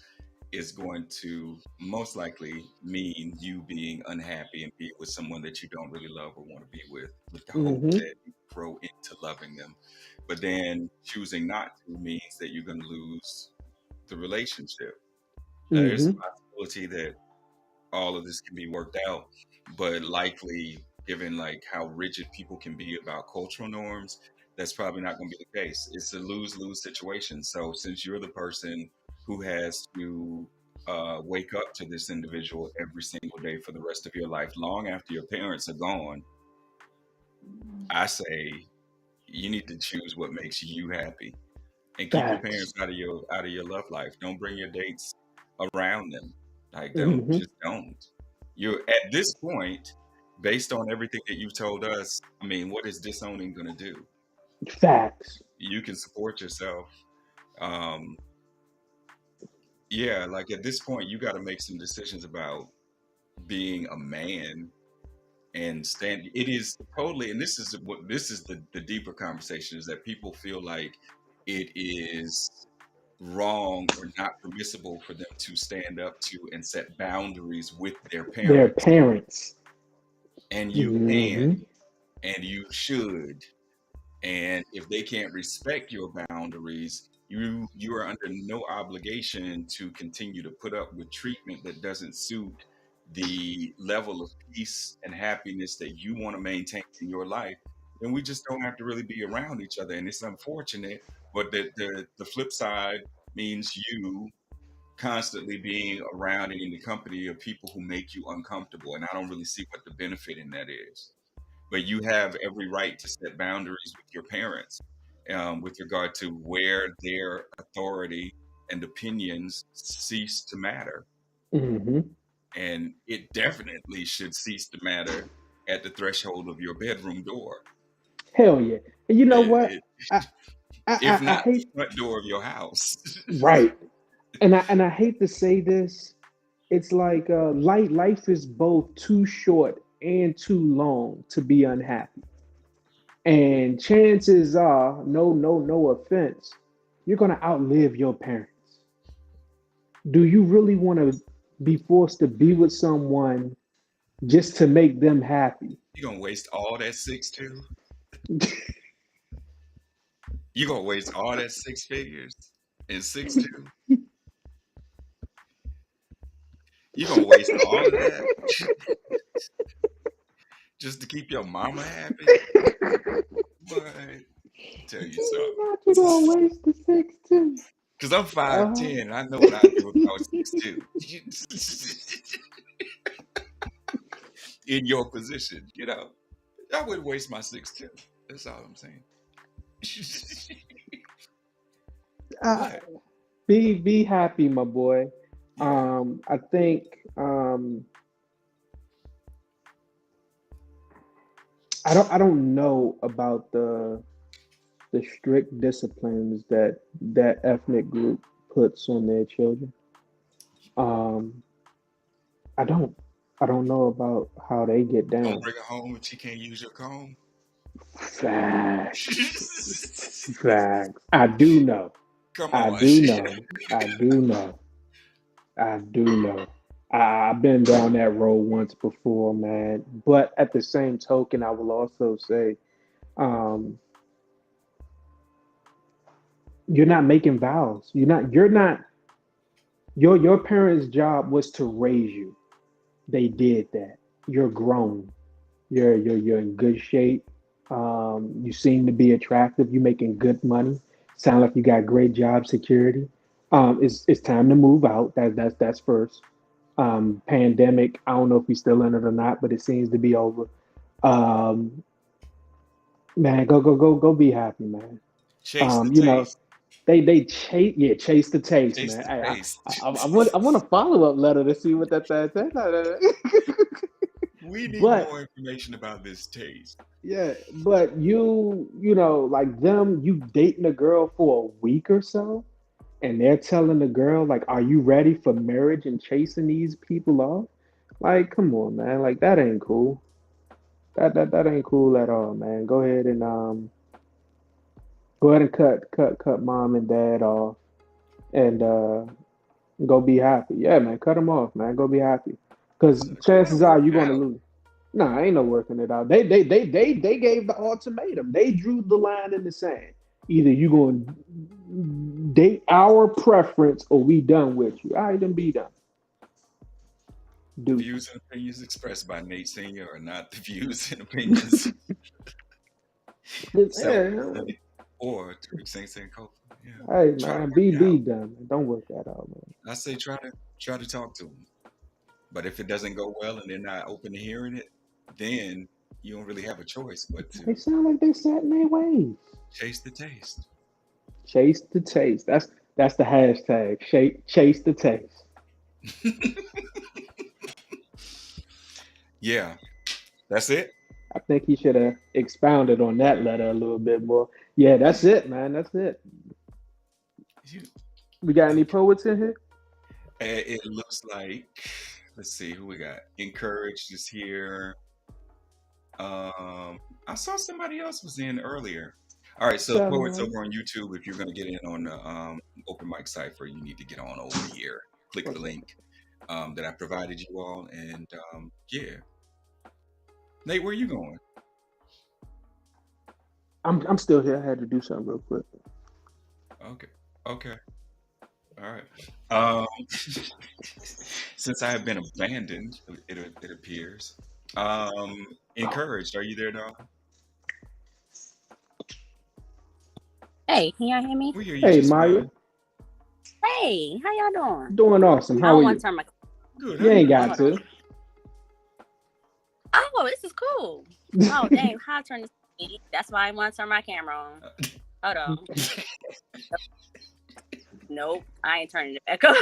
is going to most likely mean you being unhappy and be with someone that you don't really love or want to be with the hope Hmm. that you grow into loving them. But then choosing not to means that you're going to lose the relationship. There's a Hmm. possibility that all of this can be worked out, but likely, given like how rigid people can be about cultural norms, that's probably not going to be the case. It's a lose-lose situation. So since you're the person who has to wake up to this individual every single day for the rest of your life, long after your parents are gone, I say you need to choose what makes you happy and keep your Facts. parents out of your love life. Don't bring your dates around them. Like don't Hmm. just don't. You're at this point, based on everything that you've told us. I mean, what is disowning going to do? Facts. You can support yourself. Um, yeah, like at this point, you got to make some decisions about being a man and stand. It is totally, and this is the deeper conversation is that people feel like it is wrong or not permissible for them to stand up to and set boundaries with their Their parents. parents. And you can Hmm. and you should. And if they can't respect your boundaries, you are under no obligation to continue to put up with treatment that doesn't suit the level of peace and happiness that you want to maintain in your life. Then we just don't have to really be around each other. And it's unfortunate, but the flip side means you constantly being around and in the company of people who make you uncomfortable. And I don't really see what the benefit in that is. But you have every right to set boundaries with your parents with regard to where their authority and opinions cease to matter. Hmm. And it definitely should cease to matter at the threshold of your bedroom door, Hell yeah. And you know it, what? it, I, if I not the hate front door of your house. right. And I hate to say this. It's like life is both too short and too long to be unhappy. And chances are, no offense, you're gonna outlive your parents. Do you really want to be forced to be with someone just to make them happy? You're going to waste all that six two. You're going to waste all that six figures and six two. You're going to waste all of that just to keep your mama happy. But tell you You're gonna something. waste the six too. Because I'm Uh, 5'10", and I know what I'd do if I was 6'2". In your position, I wouldn't waste my 6'2". That's all I'm saying. uh, What? be happy, my boy. Yeah. I think um, I don't know about the strict disciplines that ethnic group puts on their children. Um, I don't I don't know about how they get You gonna down. bring her home if she can't use your comb? Facts. Facts. I do know. Come I on. do know. I do know. I do know. I've been down that road once before, man. But at the same token, I will also say, um, you're not making vows. You're not your parents' job was to raise you. They did that. You're grown. You're in good shape. You seem to be attractive. You're making good money. Sound like you got great job security. It's time to move out. That's first. Pandemic. I don't know if we still in it or not, but it seems to be over. Um, man, go be happy, man. Chase the You know, taste. they chase the taste, Chase man. the taste. I want a follow up letter to see what that says. We need But more information about this taste. yeah, but you know, like them, you dating a girl for a week or so, and they're telling the girl like, "Are you ready for marriage?" and chasing these people off. Like, come on, man. Like that ain't cool. That ain't cool at all, man. Go ahead and cut mom and dad off and go be happy. Yeah, man, cut them off, man. Go be happy. Because Try to chances are work you're it going to out. lose. Nah, ain't no working it out. They gave the ultimatum. They drew the line in the sand. Either you going to date our preference or we done with you. All right, then be done. The Deuces. views and opinions expressed by Nate Senior are not the views and opinions self Yeah, represented or Tariq Singh Copeland. Yeah. hey Try to man, work it be out. done. Man. Don't work that out, man. I say try to talk to them. But if it doesn't go well and they're not open to hearing it, then you don't really have a choice but They to sound like they set in their ways. chase the taste. Chase the taste. That's the hashtag. Chase the taste. Yeah, that's it. I think he should have expounded on that letter a little bit more. Yeah, that's it, man. That's it. You, We got any okay. poets in here? It looks like, let's see who we got. Encouraged is here. I saw somebody else was in earlier. All right, so Tell poets him. over on YouTube, if you're going to get in on the open mic cipher, you need to get on over here. Click the What's up? link that I provided you all, and yeah, Nate, where you going? I'm still here. I had to do something real quick. Okay, okay, all right. Um, since I have been abandoned, it appears. Encouraged, are you there, dog? Hey, can y'all hear me? We hear you Hey, just Maya, fine. Hey, how y'all doing? doing awesome. I How don't are want you? to turn my. Good. How You you ain't doing? got Hold on. to. Oh, this is cool. Oh, dang. How I turn this? That's why I want to turn my camera on. Hold on. Nope, I ain't turning it back on.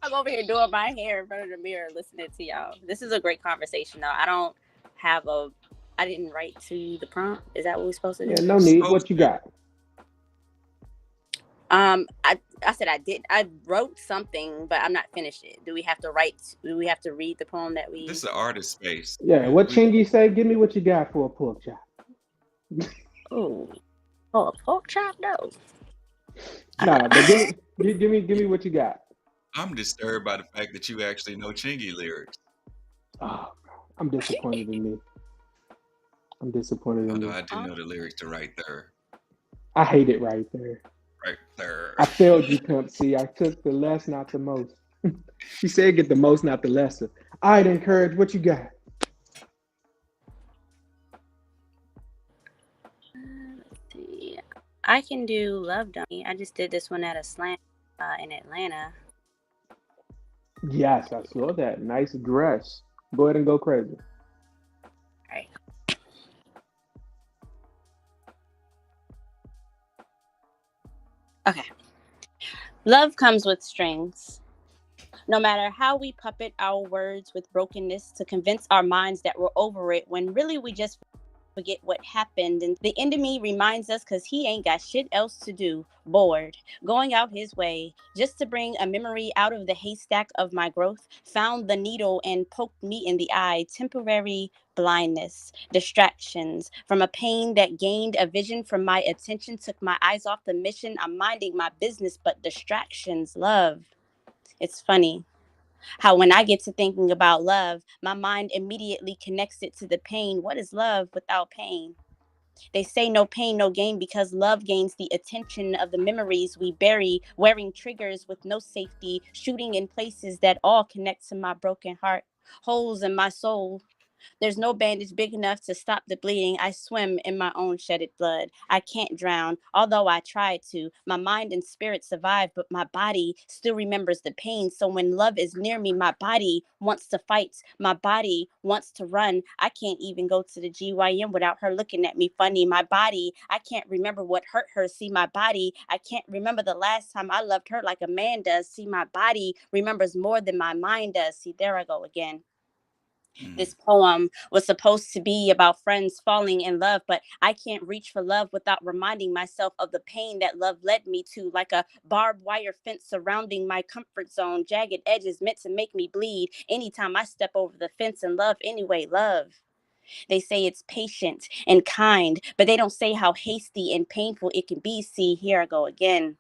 I'm over here doing my hair in front of the mirror, listening to y'all. This is a great conversation, though. I didn't write to the prompt. Is that what we're supposed to Yeah, do? no need. Supposed What you to. got? I said I did. I wrote something, but I'm not finished it. Do we have to write? Do we have to read the poem that This is we? an artist space. Yeah, what Chingy say? Give me what you got for a pork chop. Ooh, oh, a pork chop though. Nah, but give me what you got. I'm disturbed by the fact that you actually know Chingy lyrics. Oh, I'm disappointed in me. I'm disappointed in Although me. I do know the lyrics to Right There. I hate it right there. Right There. I failed you, Pimp C. I took the less, not the most. He said get the most, not the lesser. I'd encourage what you got. Let's see. I can do Love Dummy. I just did this one at a slam in Atlanta. Yes, I saw that. Nice dress. Go ahead and go crazy. All right. Okay. Love comes with strings. No matter how we puppet our words with brokenness to convince our minds that we're over it, when really we just forget what happened. And the enemy reminds us because he ain't got shit else to do, bored, going out his way just to bring a memory out of the haystack of my growth, found the needle and poked me in the eye, temporary blindness, distractions from a pain that gained a vision from my attention, took my eyes off the mission. I'm minding my business, but distractions, love. It's funny. How when I get to thinking about love, my mind immediately connects it to the pain. What is love without pain? They say no pain, no gain because love gains the attention of the memories we bury, wearing triggers with no safety, shooting in places that all connect to my broken heart, holes in my soul. There's no bandage big enough to stop the bleeding. I swim in my own shedded blood. I can't drown, although I try to. My mind and spirit survive, but my body still remembers the pain. So when love is near me, my body wants to fight. My body wants to run. I can't even go to the GYM without her looking at me funny. My body, I can't remember what hurt her. See, my body, I can't remember the last time I loved her like a man does. See, my body remembers more than my mind does. See, there I go again. Mm. This poem was supposed to be about friends falling in love, but I can't reach for love without reminding myself of the pain that love led me to, like a barbed wire fence surrounding my comfort zone, jagged edges meant to make me bleed anytime I step over the fence in love. Anyway, love. They say it's patient and kind, but they don't say how hasty and painful it can be. See, here I go again.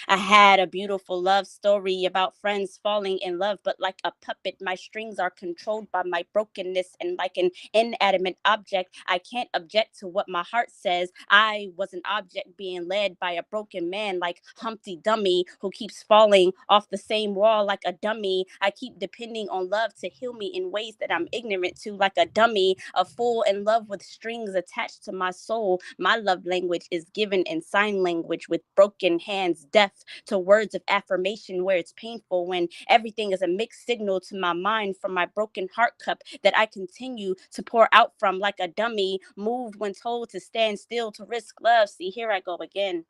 I had a beautiful love story about friends falling in love, but like a puppet, my strings are controlled by my brokenness, and like an inanimate object, I can't object to what my heart says. I was an object being led by a broken man, like Humpty Dummy, who keeps falling off the same wall like a dummy. I keep depending on love to heal me in ways that I'm ignorant to, like a dummy, a fool in love with strings attached to my soul. My love language is given in sign language with broken hands, deaf to words of affirmation where it's painful, when everything is a mixed signal to my mind from my broken heart cup that I continue to pour out from, like a dummy, moved when told to stand still to risk love. See, here I go again,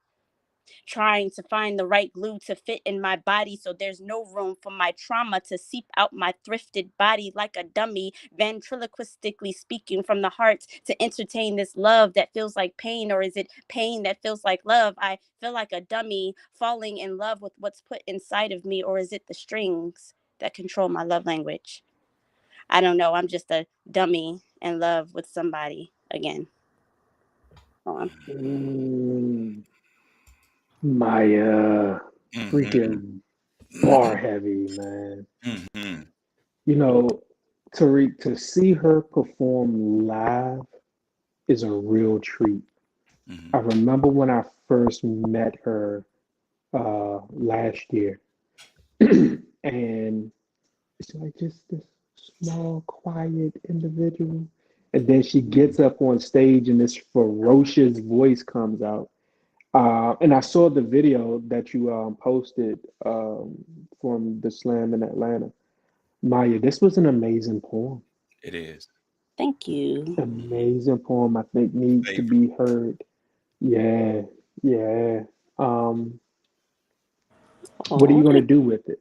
trying to find the right glue to fit in my body so there's no room for my trauma to seep out my thrifted body, like a dummy, ventriloquistically speaking from the heart to entertain this love that feels like pain. Or is it pain that feels like love? I feel like a dummy falling in love with what's put inside of me. Or is it the strings that control my love language? I don't know. I'm just a dummy in love with somebody again. Hold on. Mm, Maya, Mhm. freaking bar heavy, man. Mhm. You know, Tariq, to see her perform live is a real treat. I Mhm. remember when I first met her last year, and it's like just this small, quiet individual. And then she gets up on stage and this ferocious voice comes out. And I saw the video that you posted from the slam in Atlanta. Maya, this was an amazing poem. It is. Thank you. Amazing poem. I think needs to Favorite. be heard. Yeah, yeah. Um, what are you Oh, gonna do with it?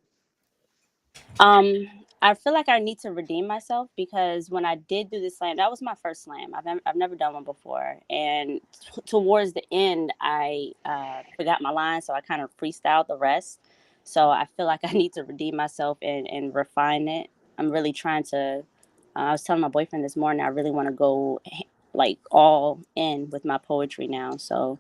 Um, I feel like I need to redeem myself because when I did do the slam, that was my first slam. I've never done one before, and towards the end, I forgot my line, so I kind of freestyled the rest. So I feel like I need to redeem myself and refine it. I'm really trying to. I was telling my boyfriend this morning I really want to go like all in with my poetry now. So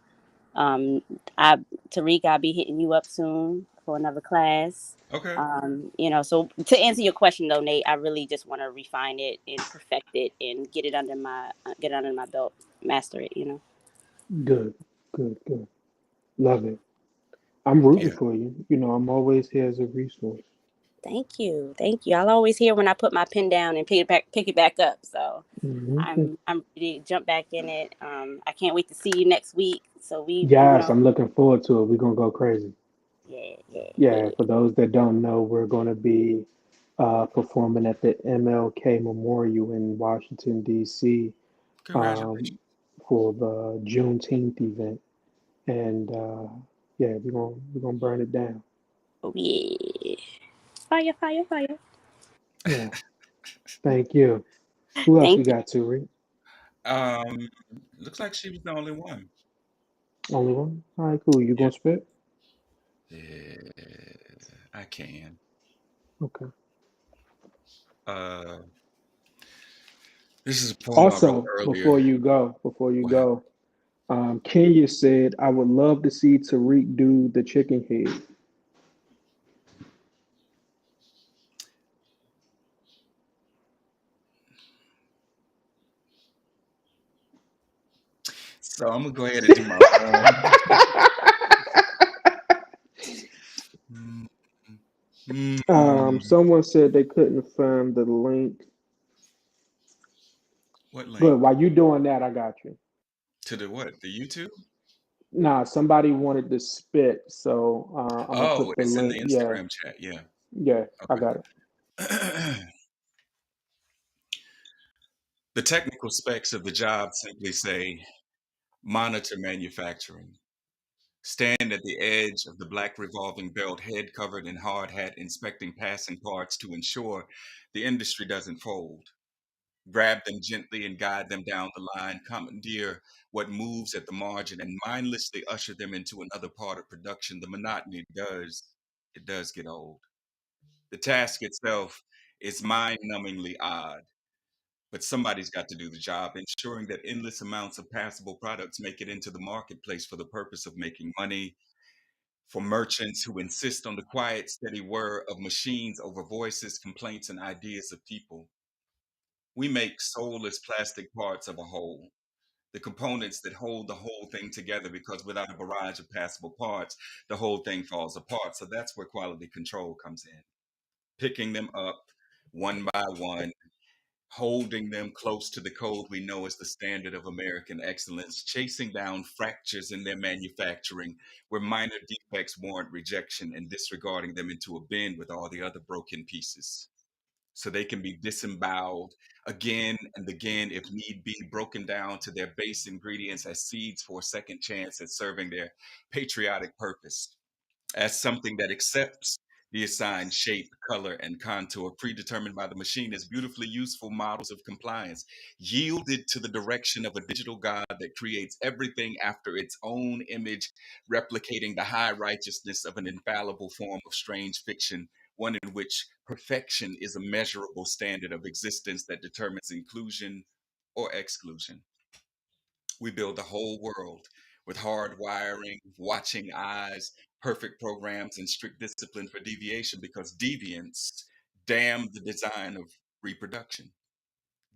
um, I Tariq, I'll be hitting you up soon for another class. Okay. So to answer your question though, Nate, I really just want to refine it and perfect it and get it under my belt, master it. Good, good, good. Love it. I'm rooting Yeah. for you. You know, I'm always here as a resource. Thank you, thank you. I'll always hear when I put my pen down and pick it back up. So Mhm. I'm ready to jump back in it. I can't wait to see you next week. So we Yes, gonna I'm looking forward to it. We're gonna go crazy. yeah yeah Yeah, yeah. for those that don't know, we're gonna be performing at the MLK Memorial in Washington, D.C. Congratulations. Um, for the Juneteenth event, and yeah, we're gonna burn it down. Oh yeah, fire fire fire. Yeah, thank you. Who else we Thank you. got, Turi? Um, looks like she was the only one. Only one? All right, cool. You Yeah. gonna spit? Yeah, I can. Okay. Uh, this is a poem I wrote Also, earlier. before you What happened? go, Kenya said, I would love to see Tariq do the chicken head. So I'm gonna go ahead and do my Someone said they couldn't find the link, What but link? while you doing that, I got you. To the what? The YouTube? Nah, somebody wanted to spit, so I'm gonna Oh, put the it's in link. the Yeah, Instagram chat. Yeah. yeah, I got it. Okay. The technical specs of the job simply say monitor manufacturing. Stand at the edge of the black revolving belt, head covered in hard hat, inspecting passing parts to ensure the industry doesn't fold. Grab them gently and guide them down the line, commandeer what moves at the margin, and mindlessly usher them into another part of production. The monotony it does get old. The task itself is mind-numbingly odd, but somebody's got to do the job, ensuring that endless amounts of passable products make it into the marketplace for the purpose of making money, for merchants who insist on the quiet, steady whir of machines over voices, complaints, and ideas of people. We make soulless plastic parts of a whole, the components that hold the whole thing together, because without a barrage of passable parts, the whole thing falls apart. So that's where quality control comes in. Picking them up one by one, holding them close to the code we know as the standard of American excellence, chasing down fractures in their manufacturing where minor defects warrant rejection, and disregarding them into a bin with all the other broken pieces, so they can be disemboweled again and again if need be, broken down to their base ingredients as seeds for a second chance at serving their patriotic purpose, as something that accepts the assigned shape, color, and contour predetermined by the machine as beautifully useful models of compliance, yielded to the direction of a digital god that creates everything after its own image, replicating the high righteousness of an infallible form of strange fiction, one in which perfection is a measurable standard of existence that determines inclusion or exclusion. We build the whole world with hard wiring, watching eyes, perfect programs, and strict discipline for deviation, because deviance damn the design of reproduction.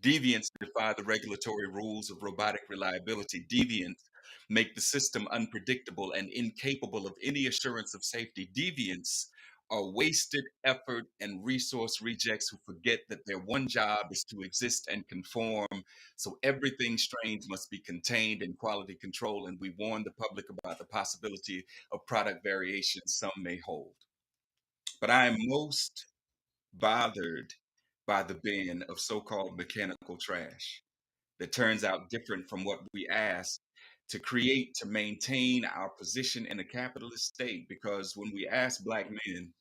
Deviants defy the regulatory rules of robotic reliability. Deviants make the system unpredictable and incapable of any assurance of safety. Deviants are wasted effort and resource rejects who forget that their one job is to exist and conform. So everything strange must be contained in quality control, and we warn the public about the possibility of product variation some may hold. But I am most bothered by the bin of so called mechanical trash that turns out different from what we asked to create to maintain our position in a capitalist state. Because when we ask Black men,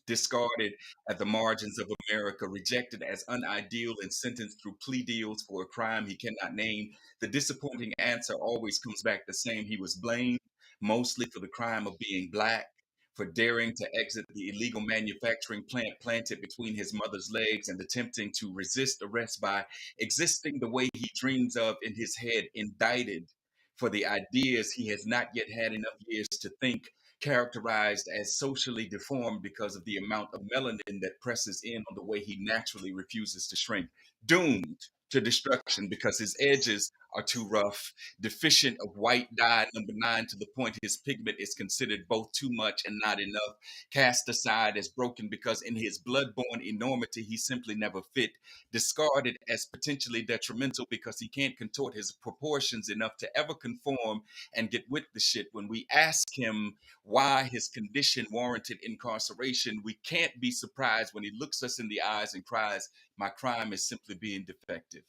discarded at the margins of America, rejected as unideal and sentenced through plea deals for a crime he cannot name, the disappointing answer always comes back the same. He was blamed mostly for the crime of being Black, for daring to exit the illegal manufacturing plant planted between his mother's legs and attempting to resist arrest by existing the way he dreams of in his head, indicted for the ideas he has not yet had enough years to think, characterized as socially deformed because of the amount of melanin that presses in on the way he naturally refuses to shrink, doomed to destruction because his edges are too rough, deficient of white dye number 9 to the point his pigment is considered both too much and not enough, cast aside as broken because in his blood-borne enormity he simply never fit, discarded as potentially detrimental because he can't contort his proportions enough to ever conform and get with the shit. When we ask him why his condition warranted incarceration, we can't be surprised when he looks us in the eyes and cries, "My crime is simply being defective.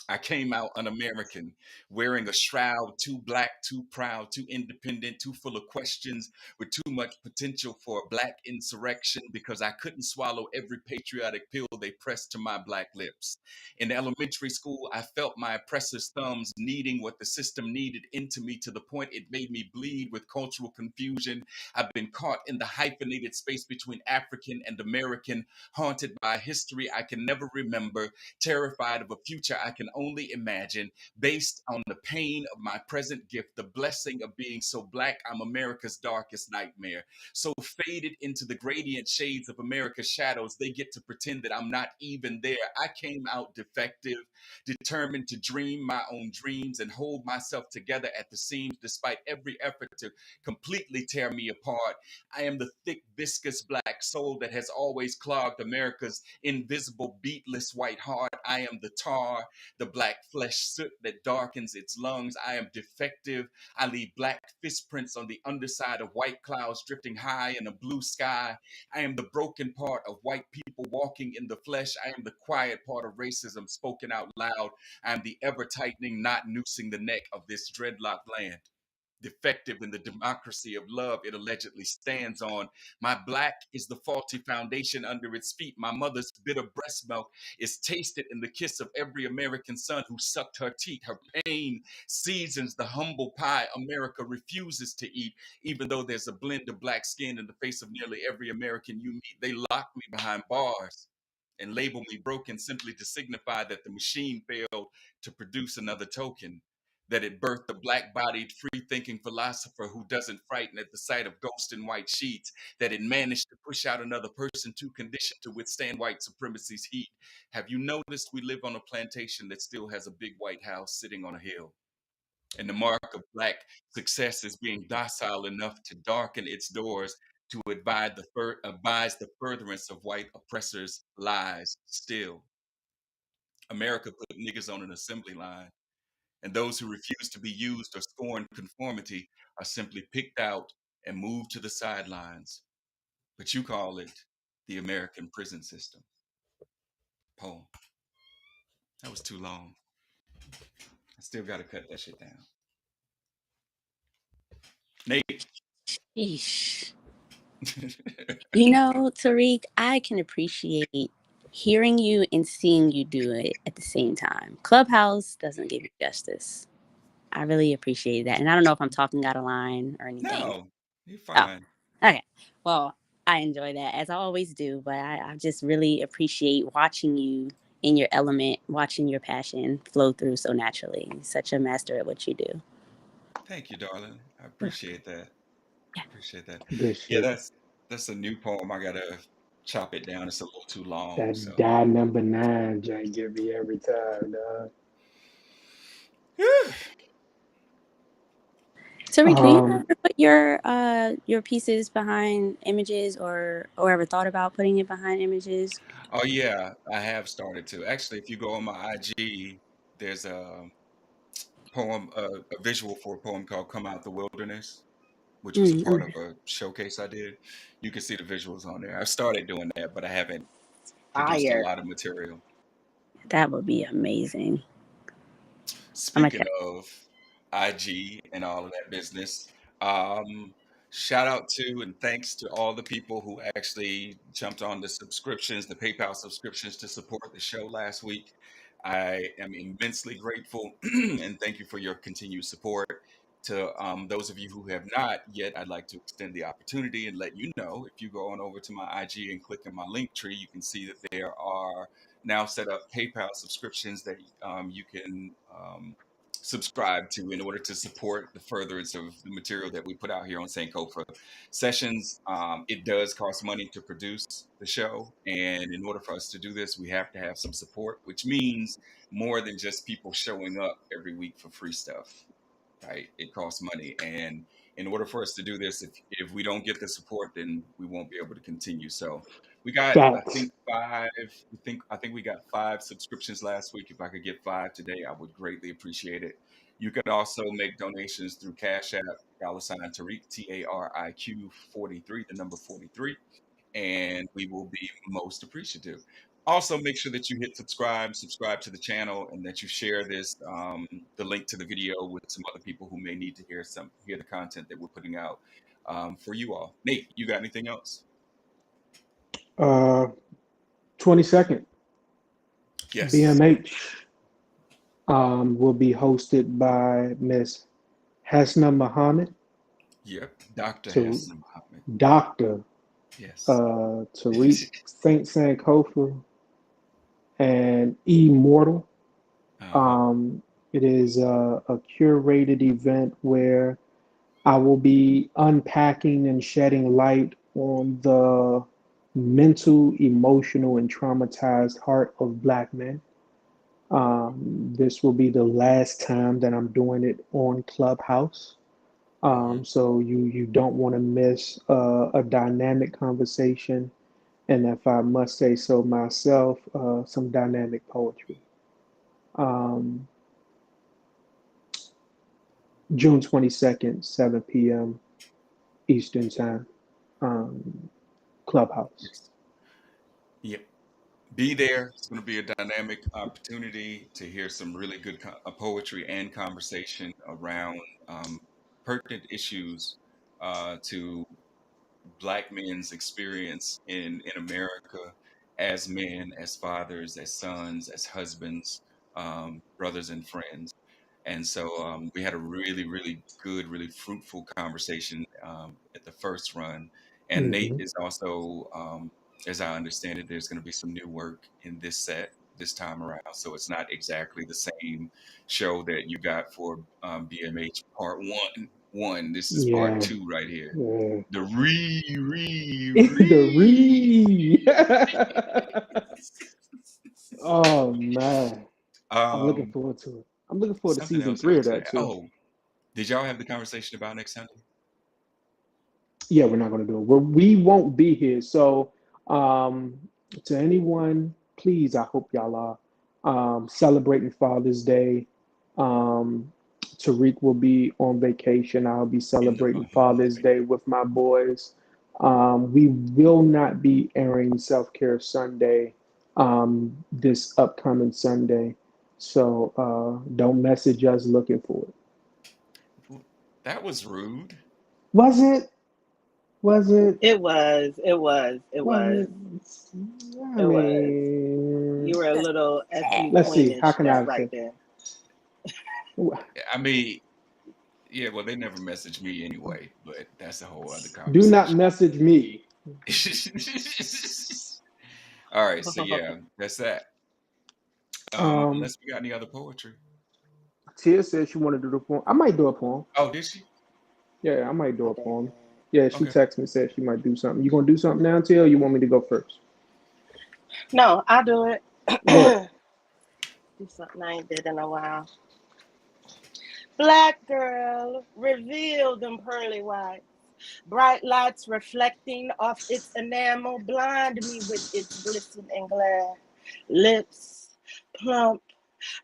I came out un-American, wearing a shroud, too Black, too proud, too independent, too full of questions, with too much potential for a Black insurrection because I couldn't swallow every patriotic pill they pressed to my Black lips. In elementary school, I felt my oppressor's thumbs kneading what the system needed into me to the point it made me bleed with cultural confusion. I've been caught in the hyphenated space between African and American, haunted by a history I can never remember, terrified of a future I can only imagine, based on the pain of my present gift, the blessing of being so black I'm America's darkest nightmare. So faded into the gradient shades of America's shadows, they get to pretend that I'm not even there. I came out defective, determined to dream my own dreams and hold myself together at the seams despite every effort to completely tear me apart. I am the thick, viscous black soul that has always clogged America's invisible, beatless white heart. I am the tar, the black flesh soot that darkens its lungs. I am defective. I leave black fist prints on the underside of white clouds drifting high in a blue sky. I am the broken part of white people walking in the flesh. I am the quiet part of racism spoken out loud. I am the ever tightening knot noosing the neck of this dreadlock land. Defective in the democracy of love it allegedly stands on. My black is the faulty foundation under its feet. My mother's bitter breast milk is tasted in the kiss of every American son who sucked her teat. Her pain seasons the humble pie America refuses to eat, even though there's a blend of black skin in the face of nearly every American you meet. They lock me behind bars and label me broken simply to signify that the machine failed to produce another token, that it birthed a black-bodied, free-thinking philosopher who doesn't frighten at the sight of ghosts in white sheets, that it managed to push out another person too conditioned to withstand white supremacy's heat. Have you noticed we live on a plantation that still has a big white house sitting on a hill? And the mark of black success is being docile enough to darken its doors to advise the furtherance of white oppressors' lies still. America put niggas on an assembly line, and those who refuse to be used or scorn conformity are simply picked out and moved to the sidelines. But you call it the American prison system. Poem. That was too long. I still got to cut that shit down. Nate. Eesh. You know, Tariq, I can appreciate hearing you and seeing you do it at the same time. Clubhouse doesn't give you justice. I really appreciate that. And I don't know if I'm talking out of line or anything. No, you're fine. Oh, okay. Well, I enjoy that, as I always do, but I just really appreciate watching you in your element, watching your passion flow through so naturally. You're such a master at what you do. Thank you, darling. I appreciate that. Yeah. Appreciate that. Good Yeah, shit. that's a new poem. I gotta chop it down. It's a little too long. That So die number 9 Jay get me every time, dog. Tariq, do you ever put your pieces behind images or ever thought about putting it behind images? Oh yeah, I have started to. Actually, if you go on my IG, there's a poem, a visual for a poem called "Come Out the Wilderness," which was a part of a showcase I did. You can see the visuals on there. I've started doing that, but I haven't produced a lot of material. That would be amazing. Speaking of IG and all of that business, shout out to and thanks to all the people who actually jumped on the subscriptions, the PayPal subscriptions to support the show last week. I am immensely grateful and thank you for your continued support. To those of you who have not yet, I'd like to extend the opportunity and let you know, if you go on over to my IG and click on my link tree, you can see that there are now set up PayPal subscriptions that you can subscribe to in order to support the furtherance of the material that we put out here on Sankofa Sessions. It does cost money to produce the show, and in order for us to do this, we have to have some support, which means more than just people showing up every week for free stuff. Right? It costs money, and in order for us to do this, if we don't get the support, then we won't be able to continue. So we got, I think we got 5 subscriptions last week. If I could get 5 today, I would greatly appreciate it. You can also make donations through Cash App, $Tariq, TARIQ 43, the number 43, and we will be most appreciative. Also, make sure that you hit subscribe to the channel, and that you share this, the link to the video, with some other people who may need to hear the content that we're putting out for you all. Nate, you got anything else? 22nd. Yes. BMH will be hosted by Miss Hasna Muhammad. Yep, Dr. Hasna Muhammad. Dr. Yes. Tariq Saint Sankofa and Immortal. Uh-huh. It is a curated event where I will be unpacking and shedding light on the mental, emotional, and traumatized heart of Black men. This will be the last time that I'm doing it on Clubhouse. Hmm. So you don't want to miss a dynamic conversation, and if I must say so myself, some dynamic poetry. Um, June 22nd, 7 p.m. Eastern Time, um, Clubhouse. Yes. Yep. Be there. It's going to be a dynamic opportunity to hear some really good poetry and conversation around um, pertinent issues to Black men's experience in America as men, as fathers, as sons, as husbands, brothers, and friends. And so we had a really, really good, really fruitful conversation at the first run. And Nate Hmm. is also, as I understand it, there's going to be some new work in this set this time around. So it's not exactly the same show that you got for BMH Part One. One. This is Part Yeah, Two right here. yeah. The re re The re. re. Oh man, I'm looking um, forward to it. I'm looking forward to something season else I three of was that gonna. too. Oh, did y'all have the conversation about next Sunday? Yeah, we're not going to do it. We won't be here. So, um, to anyone, please, I hope y'all are celebrating Father's Day. Um, Tariq will be on vacation. I'll be In the celebrating Father's Bahamas. Day with my boys. We will not be airing Self Care Sunday this upcoming Sunday. So, don't message us looking for it. That was rude. Was it? Was it? It was. Was it? I It was. mean, You were a little fu let's see. How queenish can that I right say? there. I mean, yeah, well, they never messaged me anyway, but that's a whole other Do not conversation. message me. All right, so yeah, that's that. Um, Unless we got any other poetry. Tia said she wanted to do a poem. I might do a poem. Oh, did she? Yeah, I might do I'm a dead. poem. Yeah, she Okay. texted me said she might do something. You gonna do something now, Tia? Or you want me to go first? No, I'll do it. Go ahead. Do something I ain't did in a while. Black girl, reveal them pearly whites. Bright lights reflecting off its enamel blind me with its glistening glare. Lips, plump,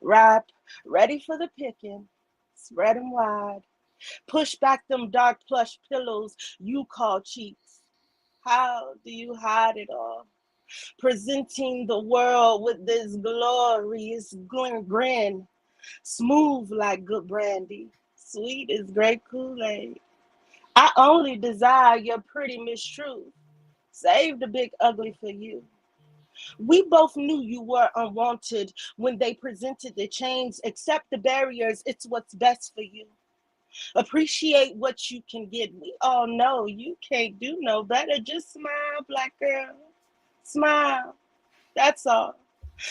ripe, ready for the picking. Spread 'em wide. Push back them dark plush pillows you call cheeks. How do you hide it all? Presenting the world with this glorious grin, smooth like good brandy, sweet as great Kool-Aid. I only desire your pretty mistruth. Save the big ugly for you. We both knew you were unwanted when they presented the chains. Accept the barriers, it's what's best for you. Appreciate what you can get. We all know you can't do no better. Just smile, black girl. Smile. That's all.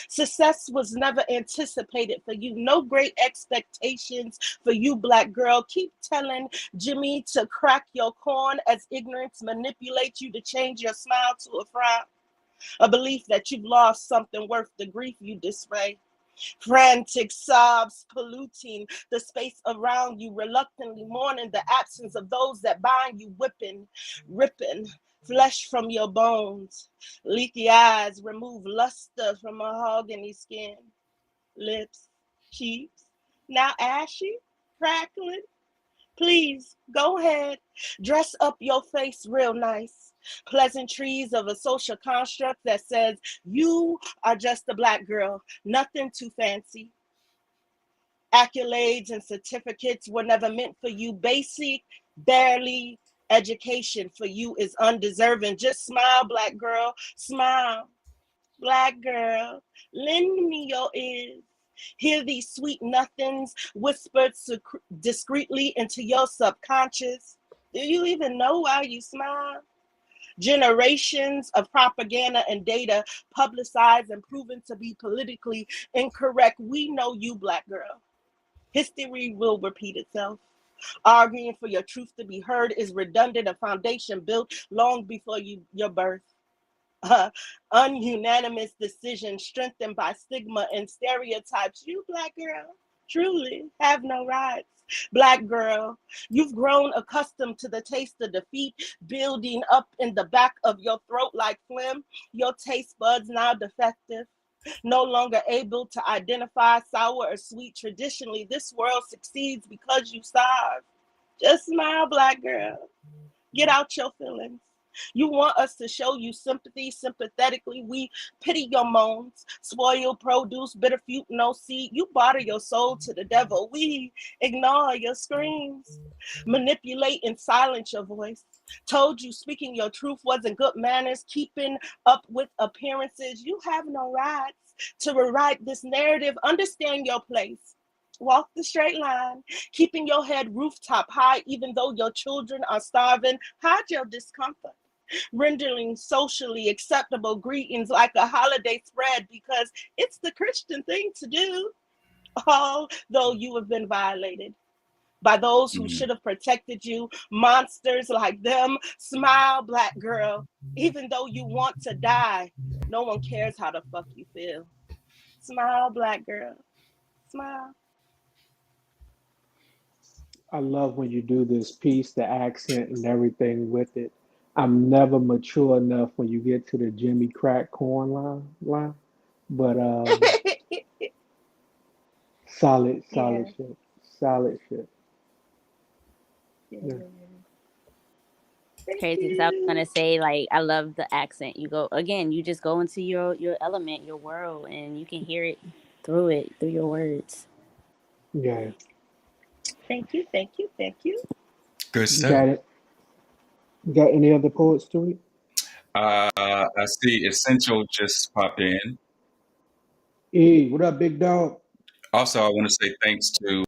Success was never anticipated for you. No great expectations for you, black girl. Keep telling Jimmy to crack your corn as ignorance manipulates you to change your smile to a frown. A belief that you've lost something worth the grief you display. Frantic sobs polluting the space around you, reluctantly mourning the absence of those that bind you, whipping, ripping flesh from your bones. Leaky eyes remove luster from mahogany skin. Lips, cheeks, now ashy, crackling. Please go ahead, dress up your face real nice. Pleasantries of a social construct that says you are just a black girl, nothing too fancy. Accolades and certificates were never meant for you. Basic, barely education for you is undeserving. Just smile, black girl, smile, black girl. Lend me your ears. Hear these sweet nothings whispered discreetly into your subconscious. Do you even know why you smile? Generations of propaganda and data publicized and proven to be politically incorrect. We know you, Black girl. History will repeat itself. Arguing for your truth to be heard is redundant, a foundation built long before your birth. Ununanimous decisions strengthened by stigma and stereotypes. You, Black girl, truly have no rights. Black girl, you've grown accustomed to the taste of defeat building up in the back of your throat like phlegm. Your taste buds now defective, no longer able to identify sour or sweet. Traditionally, this world succeeds because you starve. Just smile, Black girl. Get out your feelings. You want us to show you sympathy sympathetically. We pity your moans, spoiled produce, bitter fruit, no seed. You barter your soul to the devil. We ignore your screams, manipulate and silence your voice. Told you speaking your truth wasn't good manners, keeping up with appearances. You have no rights to rewrite this narrative. Understand your place. Walk the straight line, keeping your head rooftop high, even though your children are starving. Hide your discomfort, rendering socially acceptable greetings like a holiday spread because it's the Christian thing to do, although you have been violated by those who should have protected you, monsters like them. Smile, Black girl, even though you want to die. No one cares how the fuck you feel. Smile, Black girl, smile. I love when you do this piece, the accent and everything with it. I'm never mature enough when you get to the Jimmy Crack Corn line. But solid Yeah. shit. Solid shit. Yeah. Yeah. Thank Crazy because I was you. gonna say like I love the accent. You go again, you just go into your element, your world, and you can hear it through your words. Yeah. Thank you. Thank you. Thank you. Good You stuff. got it. You got any other poets to read? I see Essential just popped in. E, what up, big dog? Also, I want to say thanks to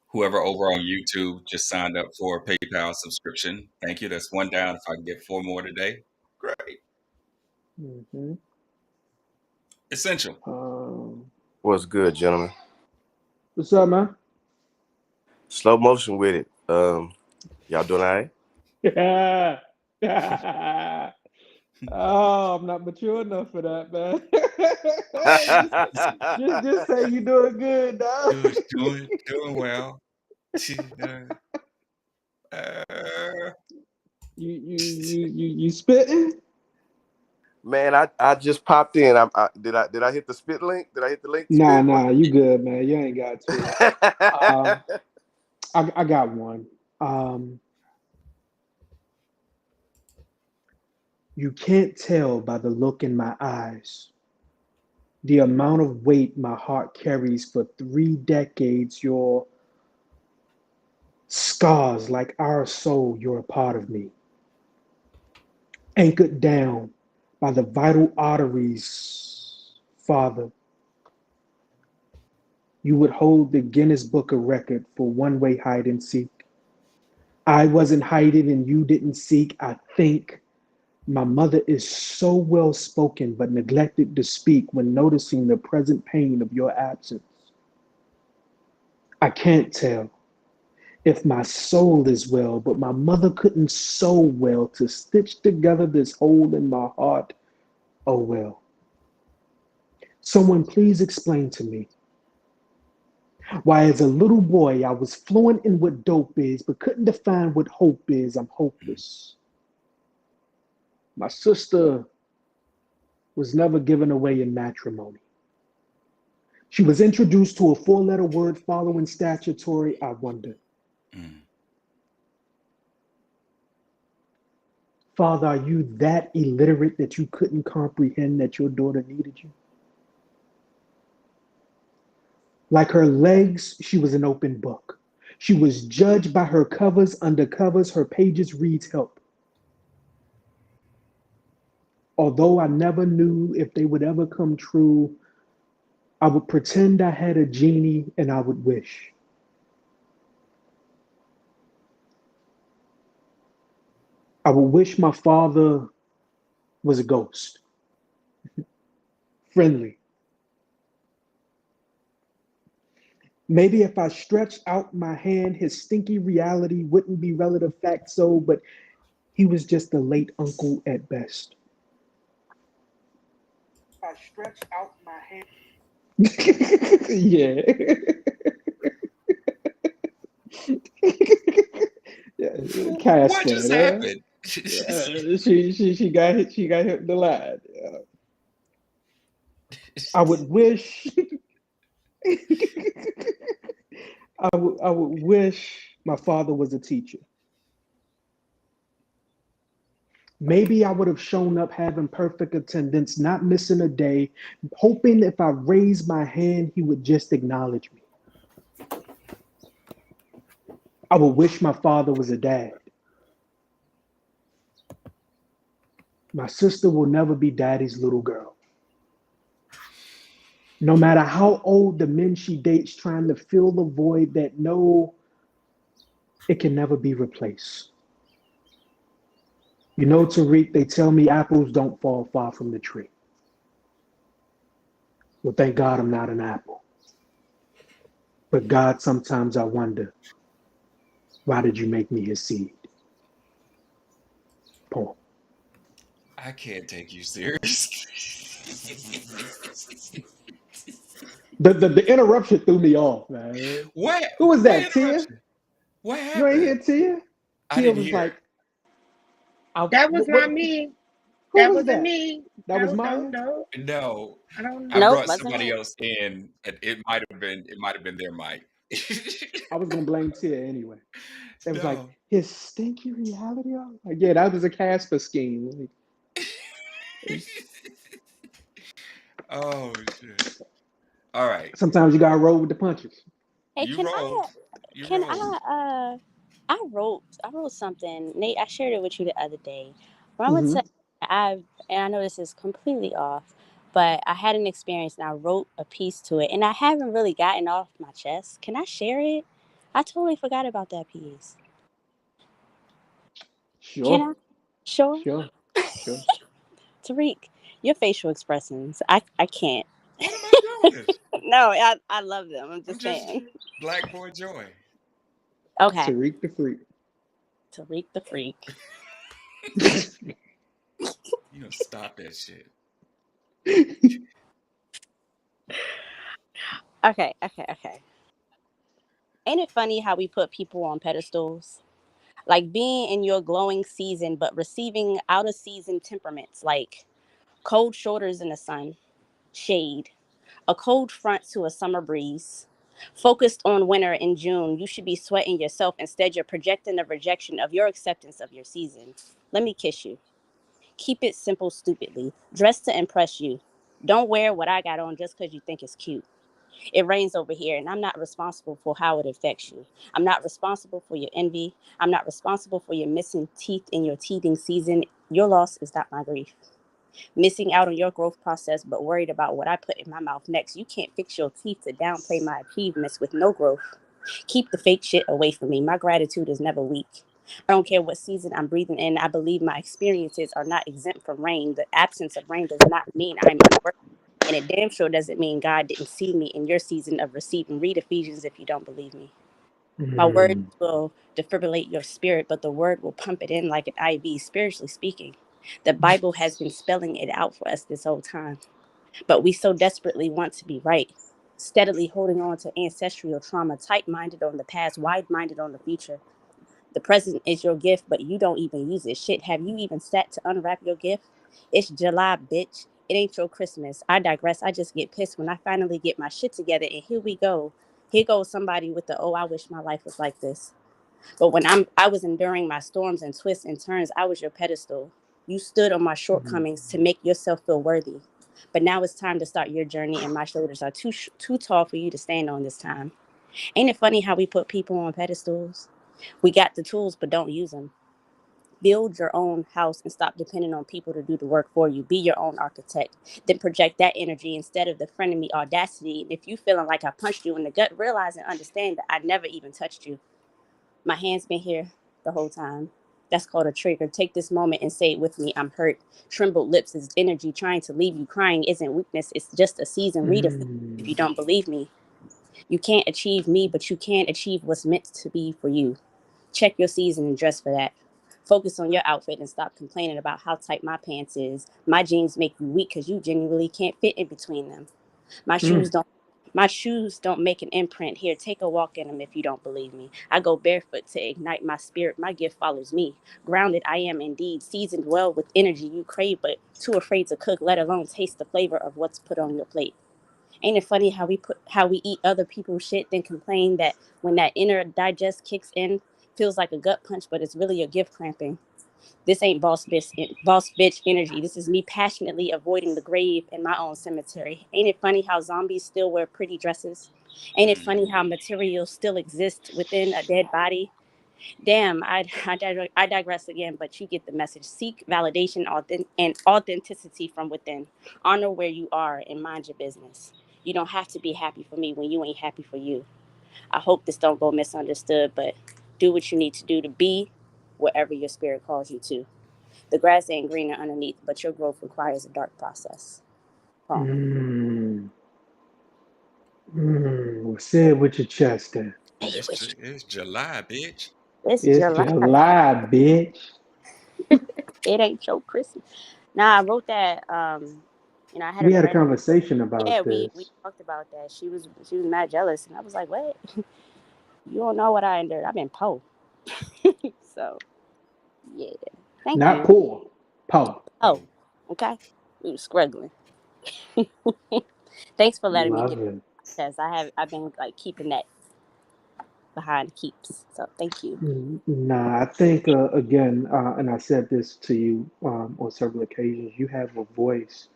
whoever over on YouTube just signed up for a PayPal subscription. Thank you. That's one down. If I can get 4 more today, great. Mm-hmm. Essential. What's good, gentlemen? What's up, man? Slow motion with it. Y'all doing all right? Oh, I'm not mature enough for that, man. just say you doing good, dog. Doing well. You spitting? Man, I just popped in. Did I hit the spit link? Did I hit the link to spit? Nah, you good, man. You ain't got to. I got one. You can't tell by the look in my eyes, the amount of weight my heart carries for 3 decades. Your scars, like our soul, you're a part of me. Anchored down by the vital arteries, Father, you would hold the Guinness Book of Record for one-way hide and seek. I wasn't hiding and you didn't seek. I think my mother is so well spoken but neglected to speak when noticing the present pain of your absence. I can't tell if my soul is well, but my mother couldn't sew well to stitch together this hole in my heart. Oh well. Someone please explain to me why as a little boy I was fluent in what dope is, but couldn't define what hope is. I'm hopeless. My sister was never given away in matrimony. She was introduced to a 4-letter word following statutory. I wonder. Father, are you that illiterate that you couldn't comprehend that your daughter needed you? Like her legs, she was an open book. She was judged by her covers, under covers, her pages reads help. Although I never knew if they would ever come true, I would pretend I had a genie and I would wish. I would wish my father was a ghost, friendly. Maybe if I stretched out my hand, his stinky reality wouldn't be relative fact so, but he was just a late uncle at best. I stretched out my hand. Yeah. Yeah, What just Casper. happened? She got hit in the line. I would wish I would wish my father was a teacher. Maybe I would have shown up having perfect attendance, not missing a day, hoping if I raised my hand, he would just acknowledge me. I would wish my father was a dad. My sister will never be daddy's little girl. No matter how old the men she dates trying to fill the void that no, it can never be replaced. You know, Tariq, they tell me apples don't fall far from the tree. Well, thank God I'm not an apple. But God, sometimes I wonder, why did you make me his seed? Poem. I can't take you serious. The interruption threw me off, man. What? Who was What that, Tia? interruption? What You ain't happened? hear Tia? I Tia didn't was hear. like, I, That was not what, me. who That was wasn't that? me. That was No, no, Maya? no. No, I don't I know. Nope, brought wasn't somebody it? else in. It might have been their mic. I was gonna blame Tia anyway. It was like No. his stinky reality. I was like, yeah, that was a Casper scheme. Like, Oh shit. All right. sometimes you gotta roll with the punches. Hey, You can I? rolled. You Can rolled. I wrote something. Nate, I shared it with you the other day. When I went Hmm. to and I know this is completely off, but I had an experience and I wrote a piece to it and I haven't really gotten off my chest. Can I share it? I totally forgot about that piece. Can Sure, I? Sure. sure, sure. Tariq, your facial expressions. I can't. What am I doing? No, I love them. I'm I'm just just saying. Black Boy Joy. Okay. Tariq the freak. Tariq the freak. You know, stop that shit. Okay. Ain't it funny how we put people on pedestals? Like being in your glowing season, but receiving out of season temperaments like cold shoulders in the sun, shade, a cold front to a summer breeze. Focused on winter in June, you should be sweating yourself. Instead, you're projecting the rejection of your acceptance of your season. Let me kiss you. Keep it simple, stupidly. Dress to impress you. Don't wear what I got on just because you think it's cute. It rains over here, and I'm not responsible for how it affects you. I'm not responsible for your envy. I'm not responsible for your missing teeth in your teething season. Your loss is not my grief. Missing out on your growth process, but worried about what I put in my mouth next. You can't fix your teeth to downplay my achievements with no growth. Keep the fake shit away from me. My gratitude is never weak. I don't care what season I'm breathing in. I believe my experiences are not exempt from rain. The absence of rain does not mean I'm unworthy. And it damn sure doesn't mean God didn't see me in your season of receiving. Read Ephesians if you don't believe me. My words Mm. will defibrillate your spirit, but the word will pump it in like an IV, spiritually speaking. The Bible has been spelling it out for us this whole time. But we so desperately want to be right, steadily holding on to ancestral trauma, tight minded on the past, wide minded on the future. The present is your gift, but you don't even use it. Shit, have you even sat to unwrap your gift? It's July, bitch. It ain't your Christmas. I digress. I just get pissed when I finally get my shit together, and here we go. Here goes somebody with the oh, I wish my life was like this. But when I was enduring my storms and twists and turns, I was your pedestal. You stood on my Mm. shortcomings to make yourself feel worthy. But now it's time to start your journey, and my shoulders are too tall for you to stand on this time. Ain't it funny how we put people on pedestals? We got the tools, but don't use them. Build your own house and stop depending on people to do the work for you. Be your own architect. Then project that energy instead of the frenemy audacity. And if you feeling like I punched you in the gut, realize and understand that I never even touched you. My hand's been here the whole time. That's called a trigger. Take this moment and say it with me. I'm hurt. Trembled lips is energy trying to leave you. Crying isn't weakness. It's just a season. Read it if you don't believe me. You can't achieve me, but you can achieve what's meant to be for you. Check your season and dress for that. Focus on your outfit and stop complaining about how tight my pants is. My jeans make you weak because you genuinely can't fit in between them. My shoes don't. My shoes don't make an imprint. Here, take a walk in them if you don't believe me. I go barefoot to ignite my spirit. My gift follows me. Grounded I am indeed, seasoned well with energy you crave, but too afraid to cook, let alone taste the flavor of what's put on your plate. Ain't it funny how we eat other people's shit, then complain that when that inner digest kicks in, feels like a gut punch, but it's really a gift cramping. This ain't boss bitch energy. This is me passionately avoiding the grave in my own cemetery. Ain't it funny how zombies still wear pretty dresses? Ain't it funny how material still exists within a dead body? Damn, I digress again, but you get the message. Seek validation and authenticity from within. Honor where you are and mind your business. You don't have to be happy for me when you ain't happy for you. I hope this don't go misunderstood, but do what you need to do to be wherever your spirit calls you to. The grass ain't greener underneath, but your growth requires a dark process. Well, say it with your chest then. It's July, bitch. It's It's July. July, bitch. It ain't your Christmas. Nah, I wrote that. I had We a had a friend. conversation Yeah, about we this. talked about that. She was mad jealous, and I was like, "What? You don't know what I endured. I've been poor." So yeah, thank Not you. poor, po. Oh, okay. We were struggling. Thanks for letting me Love get it. because I've been like keeping that behind keeps. So thank you. Nah, I think again, and I said this to you on several occasions. You have a voice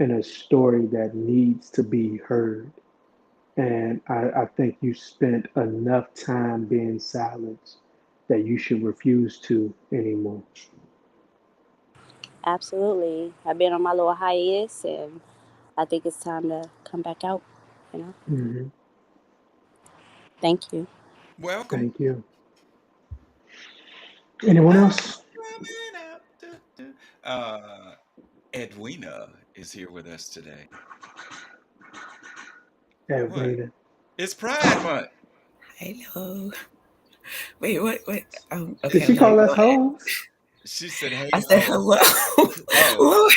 and a story that needs to be heard, and I think you spent enough time being silenced that you should refuse to anymore. Absolutely. I've been on my little hiatus, and I think it's time to come back out. You know. Hmm. Thank you. Welcome. Thank you. Anyone I'm else? coming out. Edwina is here with us today. What? Edwina. It's Pride Month. Hello. Wait, what? Did Okay, she I'm not call us going ahead. hoes? She said, "Hey I said ho." hello. Oh. Lord.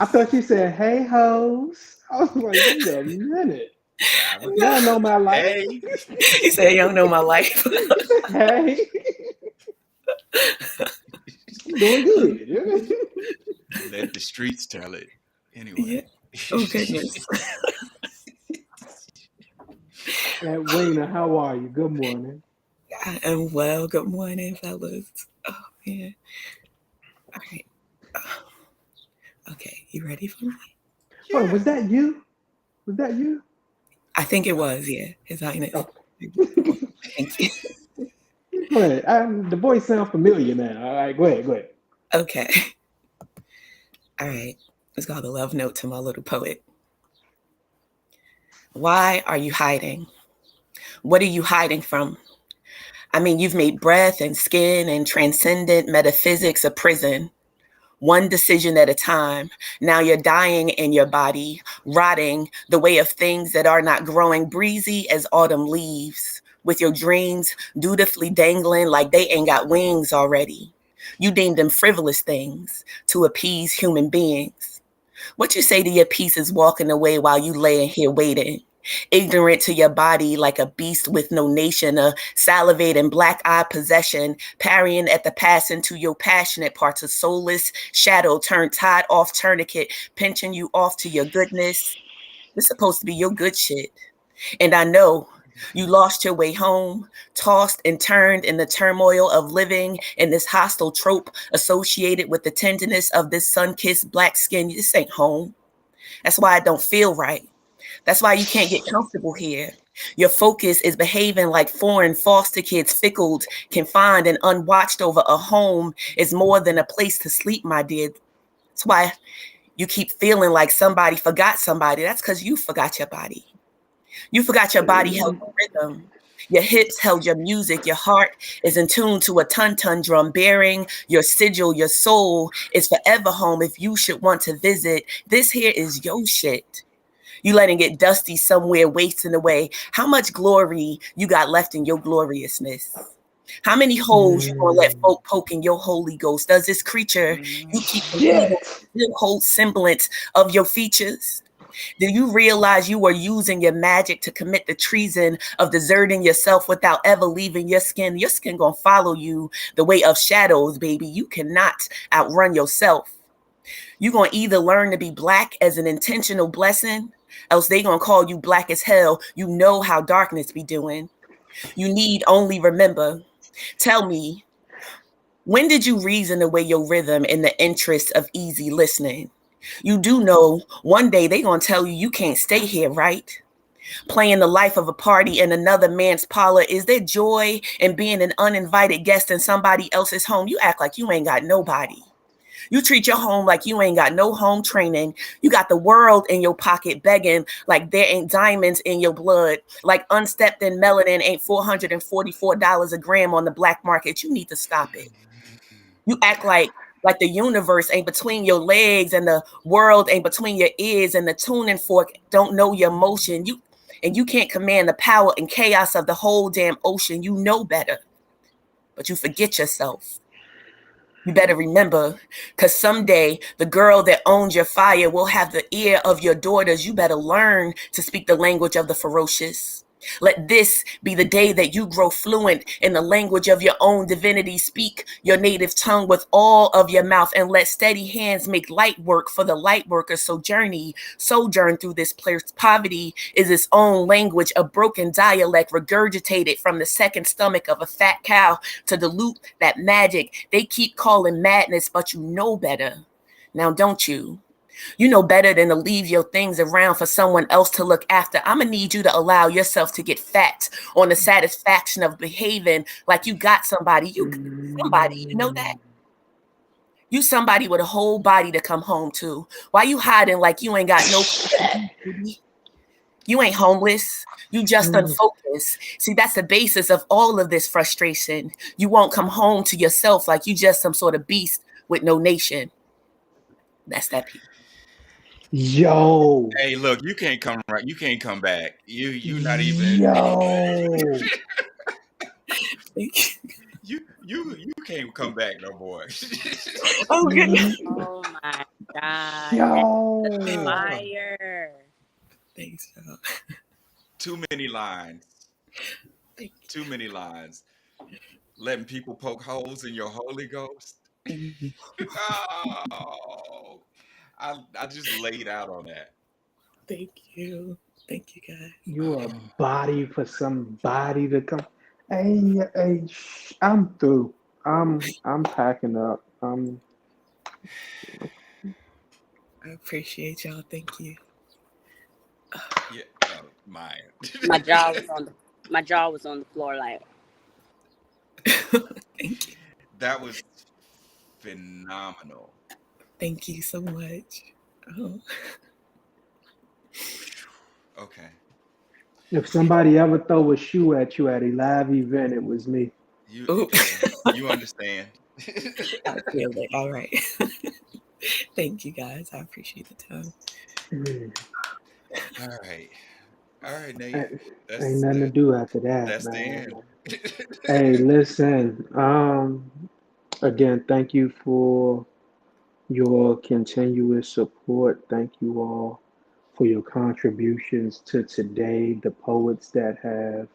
I thought she said, "Hey hoes." I was like, "Wait a minute." No. Y'all know my life. Hey. You said you don't know my life. Hey, I'm doing good. Let the streets tell it. Yeah. Anyway. Oh goodness. Edwina, how are you? Good morning. I am well. Good morning, fellas. Oh man. All right. Okay, you ready for me? Hold on, Yeah. was that you? Was that you? I think it was, yeah. His Highness. Oh. Thank you. Go ahead. The voice sounds familiar now. All right, go ahead, go ahead. Okay. All right. It's called a love note to my little poet. Why are you hiding? What are you hiding from? I mean, you've made breath and skin and transcendent metaphysics a prison, one decision at a time. Now you're dying in your body, rotting the way of things that are not growing breezy as autumn leaves, with your dreams dutifully dangling like they ain't got wings already. You deem them frivolous things to appease human beings. What you say to your piece is walking away while you laying here waiting, ignorant to your body like a beast with no nation, a salivating black-eyed possession, parrying at the passing to your passionate parts, a soulless shadow turned tied off tourniquet, pinching you off to your goodness. It's supposed to be your good shit. And I know you lost your way home, tossed and turned in the turmoil of living in this hostile trope associated with the tenderness of this sun-kissed black skin. This ain't home. That's why it don't feel right. That's why you can't get comfortable here. Your focus is behaving like foreign foster kids, fickled, confined, and unwatched over a home is more than a place to sleep, my dear. That's why you keep feeling like somebody forgot somebody. That's because you forgot your body. You forgot your body held a rhythm. Your hips held your music. Your heart is in tune to a ton-ton drum bearing your sigil. Your soul is forever home if you should want to visit. This here is your shit. You letting it dusty somewhere, wasting away. How much glory you got left in your gloriousness? How many holes you gonna let folk poke in your Holy Ghost? Does this creature you keep believing still hold semblance of your features? Do you realize you are using your magic to commit the treason of deserting yourself without ever leaving your skin? Your skin gonna follow you the way of shadows, baby. You cannot outrun yourself. You gonna either learn to be black as an intentional blessing, else they gonna call you black as hell. You know how darkness be doing. You need only remember. Tell me, when did you reason away your rhythm in the interest of easy listening? You do know one day they gonna tell you you can't stay here, right? Playing the life of a party in another man's parlor. Is there joy in being an uninvited guest in somebody else's home? You act like you ain't got nobody. You treat your home like you ain't got no home training. You got the world in your pocket begging like there ain't diamonds in your blood. Like unstepped in melanin ain't $444 a gram on the black market. You need to stop it. You act like the universe ain't between your legs and the world ain't between your ears and the tuning fork don't know your motion. You can't command the power and chaos of the whole damn ocean. You know better, but you forget yourself. You better remember, because someday the girl that owns your fire will have the ear of your daughters. You better learn to speak the language of the ferocious. Let this be the day that you grow fluent in the language of your own divinity. Speak your native tongue with all of your mouth and let steady hands make light work for the light workers. Sojourn through this place. Poverty is its own language, a broken dialect regurgitated from the second stomach of a fat cow to dilute that magic they keep calling madness, but you know better. Now, don't you? You know better than to leave your things around for someone else to look after. I'm going to need you to allow yourself to get fat on the satisfaction of behaving like you got somebody. You know that? You somebody with a whole body to come home to. Why you hiding like you ain't got no... You ain't homeless. You just unfocused. See, that's the basis of all of this frustration. You won't come home to yourself like you just some sort of beast with no nation. That's that piece. Yo. Hey, look, you can't come right. You can't come back. You not even. Yo. You can't come back, no boy. Okay. Oh my God. Yo. That's fire. Thanks, y'all. Too many lines. Too many lines. Letting people poke holes in your Holy Ghost. Oh, I just laid out on that. Thank you. Thank you, guys. You a body for somebody to come. Hey, I'm through. I'm packing up. I appreciate y'all. Thank you. Yeah, mine. My jaw was on the floor like. Thank you. That was phenomenal. Thank you so much. Oh. Okay. If somebody ever throw a shoe at you at a live event, it was me. You understand. I feel it. All right. Thank you, guys. I appreciate the time. All right, Nate. Ain't nothing to do after that, That's man. the end. Hey, listen. Again, thank you for your continuous support. Thank you all for your contributions to today. The poets that have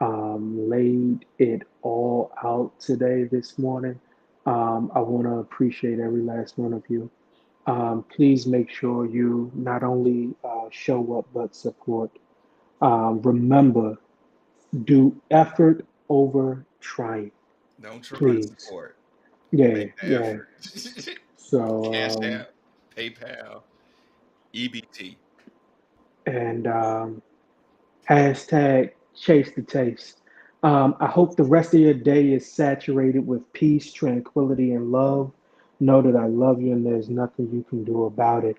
laid it all out today, this morning. I want to appreciate every last one of you. Please make sure you not only show up but support. Remember, do effort over trying. Don't try to Please. support. Yeah, Make the yeah. effort. So, Cash App, PayPal, EBT. and hashtag chase the taste. I hope the rest of your day is saturated with peace, tranquility, and love. Know that I love you and there's nothing you can do about it.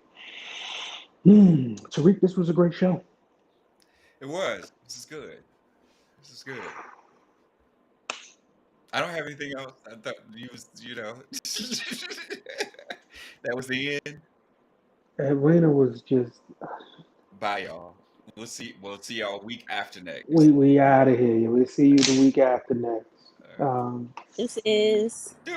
Tariq, this was a great show. It was. This is good. This is good. I don't have anything else. I thought you was, that was the end. Atlanta was just Bye, y'all. We'll see y'all week after next. we out of here. We'll see you the week after next. All right. This is.